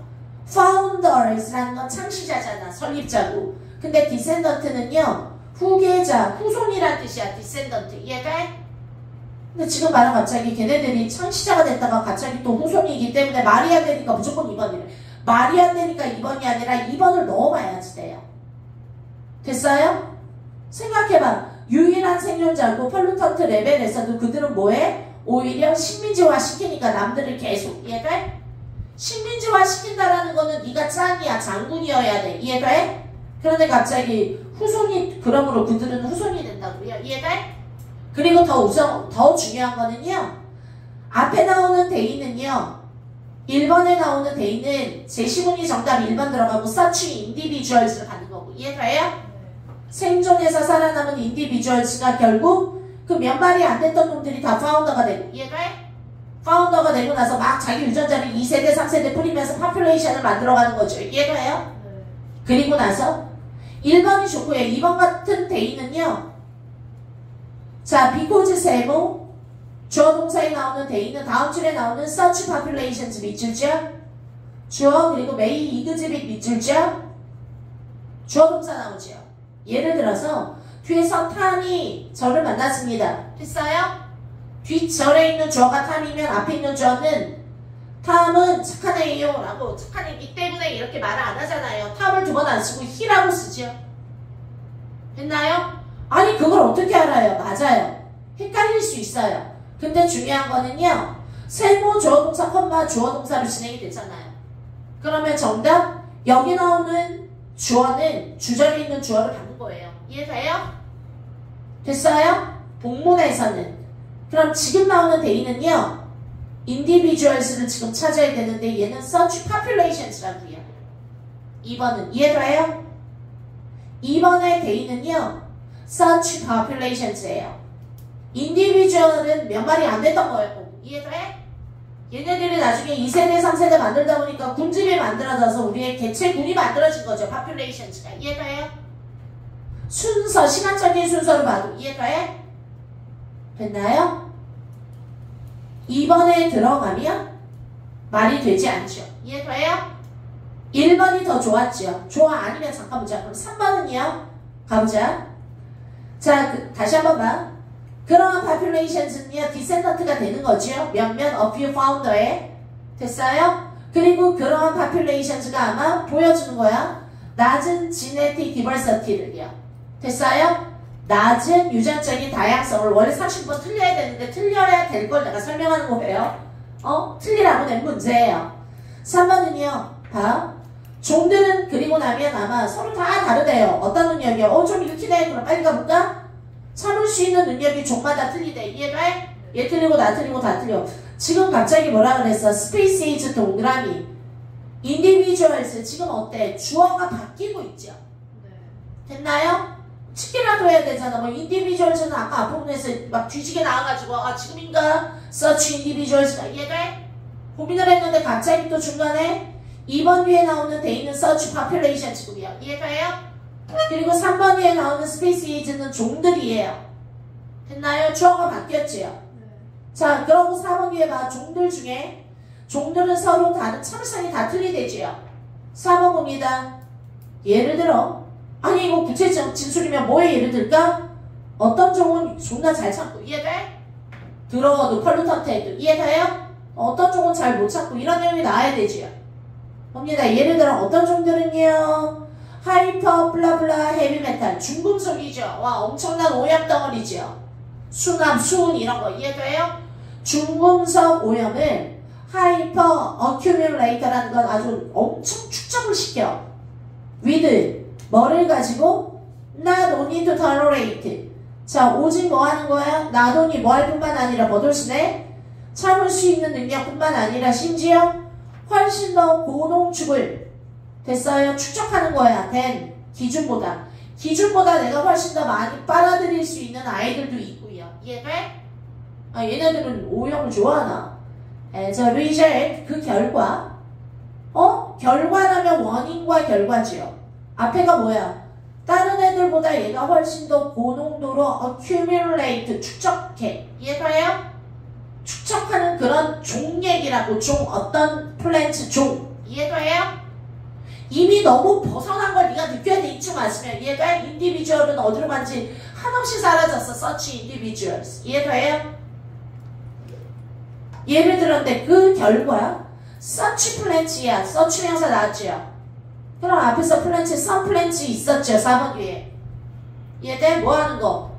founders라는 건 창시자잖아. 설립자고. 근데 디센던트는요. 후계자, 후손이란 뜻이야. 디센던트. 이해돼? 근데 지금 말은 갑자기 걔네들이 창시자가 됐다가 갑자기 또 후손이기 때문에 말이 안 되니까 무조건 2번이래. 말이 안 되니까 2번이 아니라 2번을 넣어봐야지 돼요. 됐어요? 생각해봐. 유일한 생존자고 폴루턴트 레벨에서도 그들은 뭐해? 오히려 식민지화 시키니까 남들을 계속. 이해돼? 식민지화 시킨다라는 거는 네가 짱이야. 장군이어야 돼. 이해돼? 그런데 갑자기 후손이 그러므로 그들은 후손이 된다고요. 이해돼? 그리고 더 중요한 거는요. 앞에 나오는 대의는요. 1번에 나오는 대의는 제시문이 정답 1번 들어가고 such individuals를 받는 거고. 이해돼요? 생존해서 살아남은 individuals가 결국 그 몇 마리 안 됐던 놈들이 다 파운더가 되고. 이해돼? 파운더가 되고 나서 막 자기 유전자를 2세대 3세대 뿌리면서 파퓰레이션을 만들어가는 거죠. 이해돼요? 그리고 나서 1번이 좋고요. 2번 같은 대의는요. 자, because 세모 주어 동사에 나오는 대의는 다음 줄에 나오는 such populations 밑줄죠. 주어 그리고 may exhibit 밑줄죠. 주어 동사 나오죠. 예를 들어서 뒤에서 탐이 저를 만났습니다. 됐어요? 뒷절에 있는 주어가 탐이면 앞에 있는 주어는 탐은 착한 애예요 라고 착한 애기 때문에 이렇게 말을 안 하잖아요. 탐을 두 번 안 쓰고 he라고 쓰죠. 됐나요? 아니 그걸 어떻게 알아요? 맞아요. 헷갈릴 수 있어요. 근데 중요한 거는요. 세모 주어동사 컴마 주어동사로 진행이 되잖아요. 그러면 정답 여기 나오는 주어는 주절에 있는 주어를 받는 거예요. 이해돼요? 됐어요? 본문에서는. 그럼 지금 나오는 대의는요. individuals를 지금 찾아야 되는데 얘는 such populations라고요. 2번은 이해돼요? 2번의 대의는요. such populations예요. individual은 몇 마리 안 됐던 거예요. 이해돼? 얘네들이 나중에 2세대 3세대 만들다 보니까 군집이 만들어져서 우리의 개체군이 만들어진 거죠. populations가. 이해돼요? 순서, 시간적인 순서로 봐도 이해돼? 됐나요? 2번에 들어가면 말이 되지 않죠. 이해돼요? 1번이 더 좋았죠. 좋아 아니면 잠깐 보자. 그럼 3번은요. 가보자. 자, 다시 한번 봐. 그런 populations는요. 디센던트가 되는 거죠. 몇몇 a few founder에. 됐어요? 그리고 그러한 populations가 아마 보여주는 거야. 낮은 지네틱 디버시티를요. 됐어요? 낮은 유전적인 다양성을 원래 30번 틀려야 되는데 틀려야 될 걸 내가 설명하는 거예요. 틀리라고 낸 문제예요. 3번은요. 봐. 종들은 그리고 나면 아마 서로 다 다르대요. 어떤 능력이요? 좀 읽히네. 그럼 빨리 가볼까? 참을 수 있는 능력이 종마다 틀리대. 이해돼? 얘 틀리고 나 틀리고 다 틀려. 지금 갑자기 뭐라 그랬어? 스피시즈 동그라미. 인디비주얼스 지금 어때? 주어가 바뀌고 있죠. 네. 됐나요? 치기라도 해야 되잖아. 뭐 인디비주얼스는 아까 앞부분에서 막 뒤지게 나와가지고 지금인가? 서치 인디비주얼스가 이해돼? 고민을 했는데 갑자기 또 중간에 2번 위에 나오는 돼 있는 서치 파퓰레이션 지금이요. 이해가요? 그리고 3번 위에 나오는 스피시즈는 종들이에요. 됐나요? 주어가 바뀌었지요. 네. 자, 그러고 4번 위에 봐. 종들 중에 종들은 서로 다른 참을성이 다 틀리대지요. 4번 봅니다. 예를 들어 아니 이거 구체적 진술이면 뭐에 예를 들까? 어떤 종은 존나 잘 참고 이해돼? 들어도 펄루턴트해도 이해돼요? 어떤 종은 잘 못 참고 이런 내용이 나와야 되지요. 봅니다. 예를 들어 어떤 종들은요. 하이퍼 블라블라 헤비메탈 중금속이죠. 와 엄청난 오염덩어리죠. 수납, 수은 이런 거 이해돼요? 중금속 오염을 하이퍼 어큐뮬레이터라는 건 아주 엄청 축적을 시켜. with 뭐를 가지고? not only to tolerate. 자, 오직 뭐 하는 거야? not only 뭐 할 뿐만 아니라 뭐돌스네? 참을 수 있는 능력뿐만 아니라 심지어 훨씬 더 고농축을 됐어요? 축적하는 거야. 된 기준보다 내가 훨씬 더 많이 빨아들일 수 있는 아이들도 있고요. 이해돼? 얘네들은 오염을 좋아하나? as a result 그 결과 결과라면 원인과 결과지요. 앞에가 뭐야? 다른 애들보다 얘가 훨씬 더 고농도로 accumulate 축적해. 이해가요? 축적하는 그런 종 얘기라고. 종 어떤 플랜트 종. 이해돼요? 이미 너무 벗어난 걸 네가 느껴야 돼. 이쯤 왔으면 이해돼? 인디비주얼은 어디로 간지 한없이 사라졌어. 서치 인디비주얼스. 이해돼요? 예를 들었는데 그 결과 서치 플랜트야. 서치 명사 나왔죠? 그럼 앞에서 플랜트, 선 플랜트 있었죠. 4번 뒤에. 이해돼? 뭐 하는 거?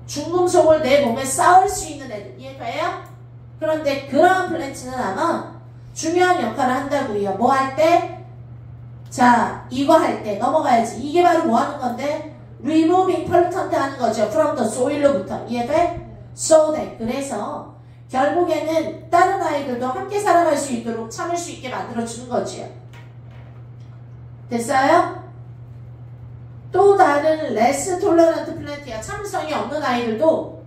중금속을 내 몸에 쌓을 수 있는 애들. 이해돼요? 그런데 그러한 플랜트는 아마 중요한 역할을 한다고요. 뭐 할 때? 자, 이거 할 때 넘어가야지. 이게 바로 뭐 하는 건데? removing pollutant 하는 거죠. from the soil로부터. 이해돼? so that. 그래서 결국에는 다른 아이들도 함께 살아갈 수 있도록 참을 수 있게 만들어주는 거지요. 됐어요? 또 다른 less tolerant 플랜트야. 참을성이 없는 아이들도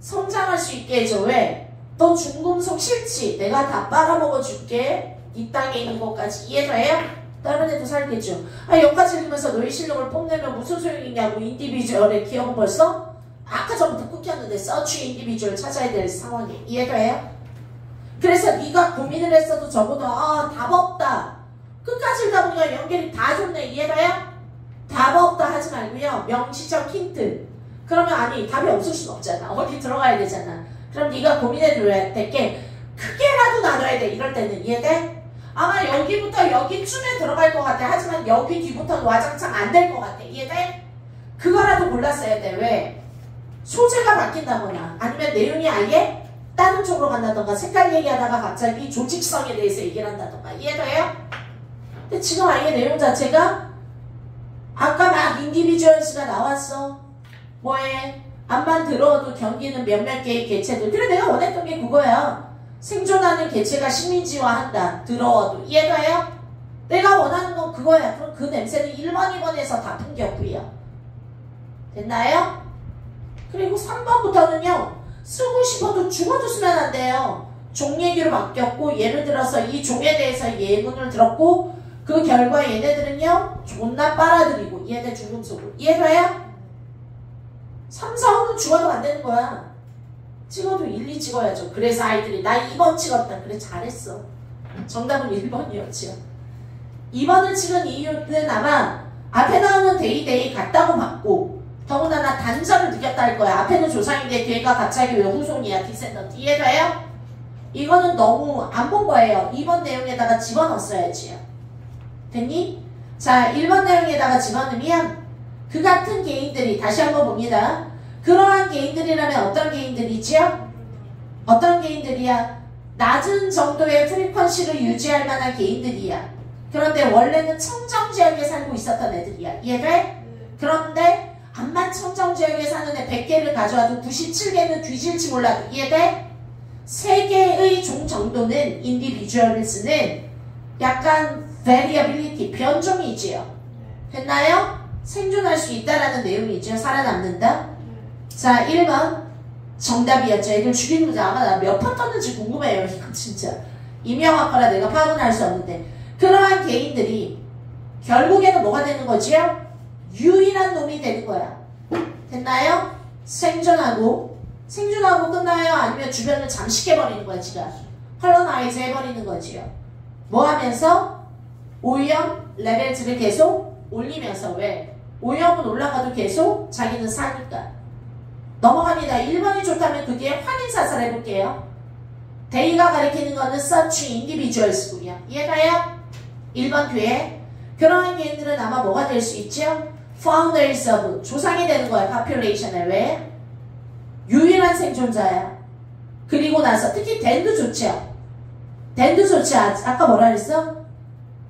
성장할 수 있게 해줘. 왜? 너 중금속 싫지? 내가 다 빨아먹어줄게. 이 땅에 있는 것까지. 이해돼요? 다른 애도 살겠죠. 여기까지 읽으면서 너희 실력을 뽐내면 무슨 소용이 있냐고. 인디비주얼의 기억은 벌써 아까 전부터 끊겼는데 서치 인디비주얼 찾아야 될 상황이에요. 이해돼요? 그래서 네가 고민을 했어도 적어도 답 없다. 끝까지 읽다 보니까 연결이 다 좋네. 이해가요? 답 없다 하지 말고요. 명시적 힌트. 그러면 아니 답이 없을 순 없잖아. 어디 들어가야 되잖아. 그럼 네가 고민해줘야 될 게 크게라도 나눠야 돼. 이럴 때는 이해돼? 아마 여기부터 여기쯤에 들어갈 것 같아. 하지만 여기 뒤부터는 와장창 안 될 것 같아. 이해돼? 그거라도 골랐어야 돼. 왜? 소재가 바뀐다거나 아니면 내용이 아예 다른 쪽으로 간다던가 색깔 얘기하다가 갑자기 조직성에 대해서 얘기를 한다던가. 이해돼요? 근데 지금 아예 내용 자체가 아까 막 인디비주얼스가 나왔어. 뭐해? 암만 들어도 경기는 몇몇 개의 개체들. 그래 내가 원했던 게 그거야. 생존하는 개체가 식민지화한다. 들어도. 이해가요? 내가 원하는 건 그거야. 그럼 그 냄새는 1번, 2번에서 다 풍겼고요. 됐나요? 그리고 3번부터는요. 쓰고 싶어도 죽어도 쓰면 안 돼요. 종 얘기로 바뀌었고 예를 들어서 이 종에 대해서 예문을 들었고 그 결과 얘네들은요. 존나 빨아들이고 얘네 중금속으로. 이해돼요? 3, 4호는 죽어도 안 되는 거야. 찍어도 1, 2 찍어야죠. 그래서 아이들이 나 2번 찍었다. 그래 잘했어. 정답은 1번이었지요. 2번을 찍은 이유는 아마 앞에 나오는 데이데이 같다고 봤고 더군다나 단절을 느꼈다 할 거야. 앞에는 조상인데 뒤가 갑자기 왜 후손이야. 디센던트. 이해돼요? 이거는 너무 안 본 거예요. 2번 내용에다가 집어넣었어야지요. 됐니? 자, 1번 내용에다가 집어넣으면 그 같은 개인들이 다시 한번 봅니다. 그러한 개인들이라면 어떤 개인들이지요? 어떤 개인들이야? 낮은 정도의 프리퀀시를 유지할 만한 개인들이야. 그런데 원래는 청정지역에 살고 있었던 애들이야. 이해돼? 그런데 암만 청정지역에 사는 애 100개를 가져와도 97개는 뒤질지 몰라도 이해돼? 3개의 종 정도는 individuals는 약간 variability, 변종이지요. 됐나요? 생존할 수 있다라는 내용이죠. 살아남는다. 자, 1번 정답이었죠. 애들 죽이는 문제 아마 나 몇 번 떴는지 궁금해요. 이거 진짜 임명학과라 내가 파악은 할 수 없는데 그러한 개인들이 결국에는 뭐가 되는 거지요? 유일한 놈이 되는 거야. 됐나요? 생존하고 끝나요? 아니면 주변을 잠식해버리는 거야. 지가 컬러나이즈 해버리는 거지요. 뭐 하면서? 오염 레벨들을 계속 올리면서. 왜? 오염은 올라가도 계속 자기는 사니까. 넘어갑니다. 1번이 좋다면 그게 확인사살 해볼게요. 데이가 가리키는 거는 such individuals군요. 이해가요? 1번 뒤에 그러한 개인들은 아마 뭐가 될 수 있죠? founders of 조상이 되는 거야. population에. 왜? 유일한 생존자야. 그리고 나서 특히 댄도 좋죠. 댄도 좋지. 아까 뭐라 그랬어?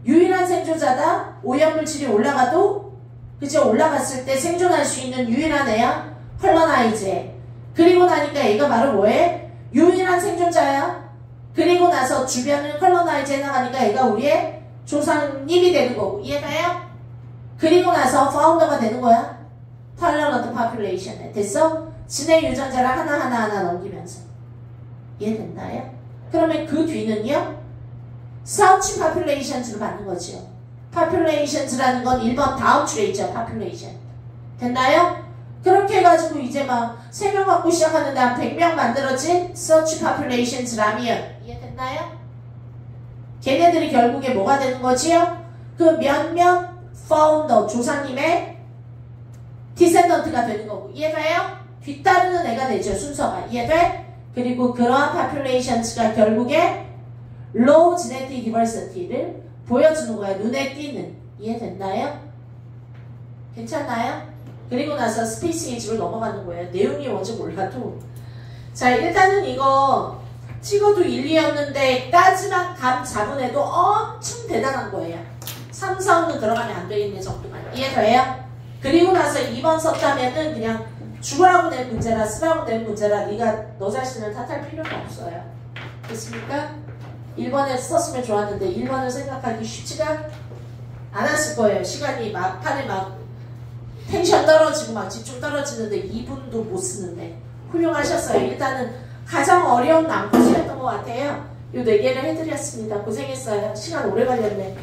유일한 생존자다. 오염물질이 올라가도 그죠? 올라갔을 때 생존할 수 있는 유일한 애야. 컬러나이즈해. 그리고 나니까 얘가 바로 뭐해? 유일한 생존자야. 그리고 나서 주변을 컬러나이즈 해나가니까 얘가 우리의 조상님이 되는 거고. 이해가요? 그리고 나서 파운더가 되는 거야. tolerant population에. 됐어? 진의 유전자를 하나하나 넘기면서. 이해됐나요? 그러면 그 뒤는요? such populations로 받는 거죠. populations라는 건 1번 다음 줄에 있죠. population. 됐나요? 그렇게 해가지고 이제 막 3명 갖고 시작하는데 한 100명 만들어진 such populations라면 이해됐나요? 걔네들이 결국에 뭐가 되는 거지요? 그 몇몇 founder 조상님의 descendant가 되는 거고. 이해돼요? 뒤따르는 애가 되죠. 순서가. 이해돼? 그리고 그러한 populations가 결국에 low genetic diversity를 보여주는 거야. 눈에 띄는. 이해됐나요? 괜찮나요? 그리고 나서 스피시즈로 넘어가는 거예요. 내용이 뭔지 몰라도. 자, 일단은 이거 찍어도 1, 2였는데 까지만 감 잡은 애도 엄청 대단한 거예요. 3, 4, 5는 들어가면 안 되겠네 정도만. 이해돼요? 그리고 나서 2번 썼다면은 그냥 죽으라고 낸 문제라 쓰라고 낸 문제라 네가 너 자신을 탓할 필요가 없어요. 됐습니까? 1번에 썼으면 좋았는데 1번을 생각하기 쉽지가 않았을 거예요. 시간이 막판에 막 텐션 떨어지고 막 집중 떨어지는데 2분도 못 쓰는데 훌륭하셨어요. 일단은 가장 어려운 난코지였던 것 같아요. 요 4개를 해드렸습니다. 고생했어요. 시간 오래 걸렸네.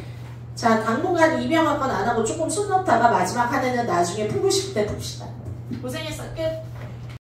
자, 당분간 임명학번 안 하고 조금 손 놓다가 마지막 한 해는 나중에 풀고 싶을 때 풉시다. 고생했어. 끝.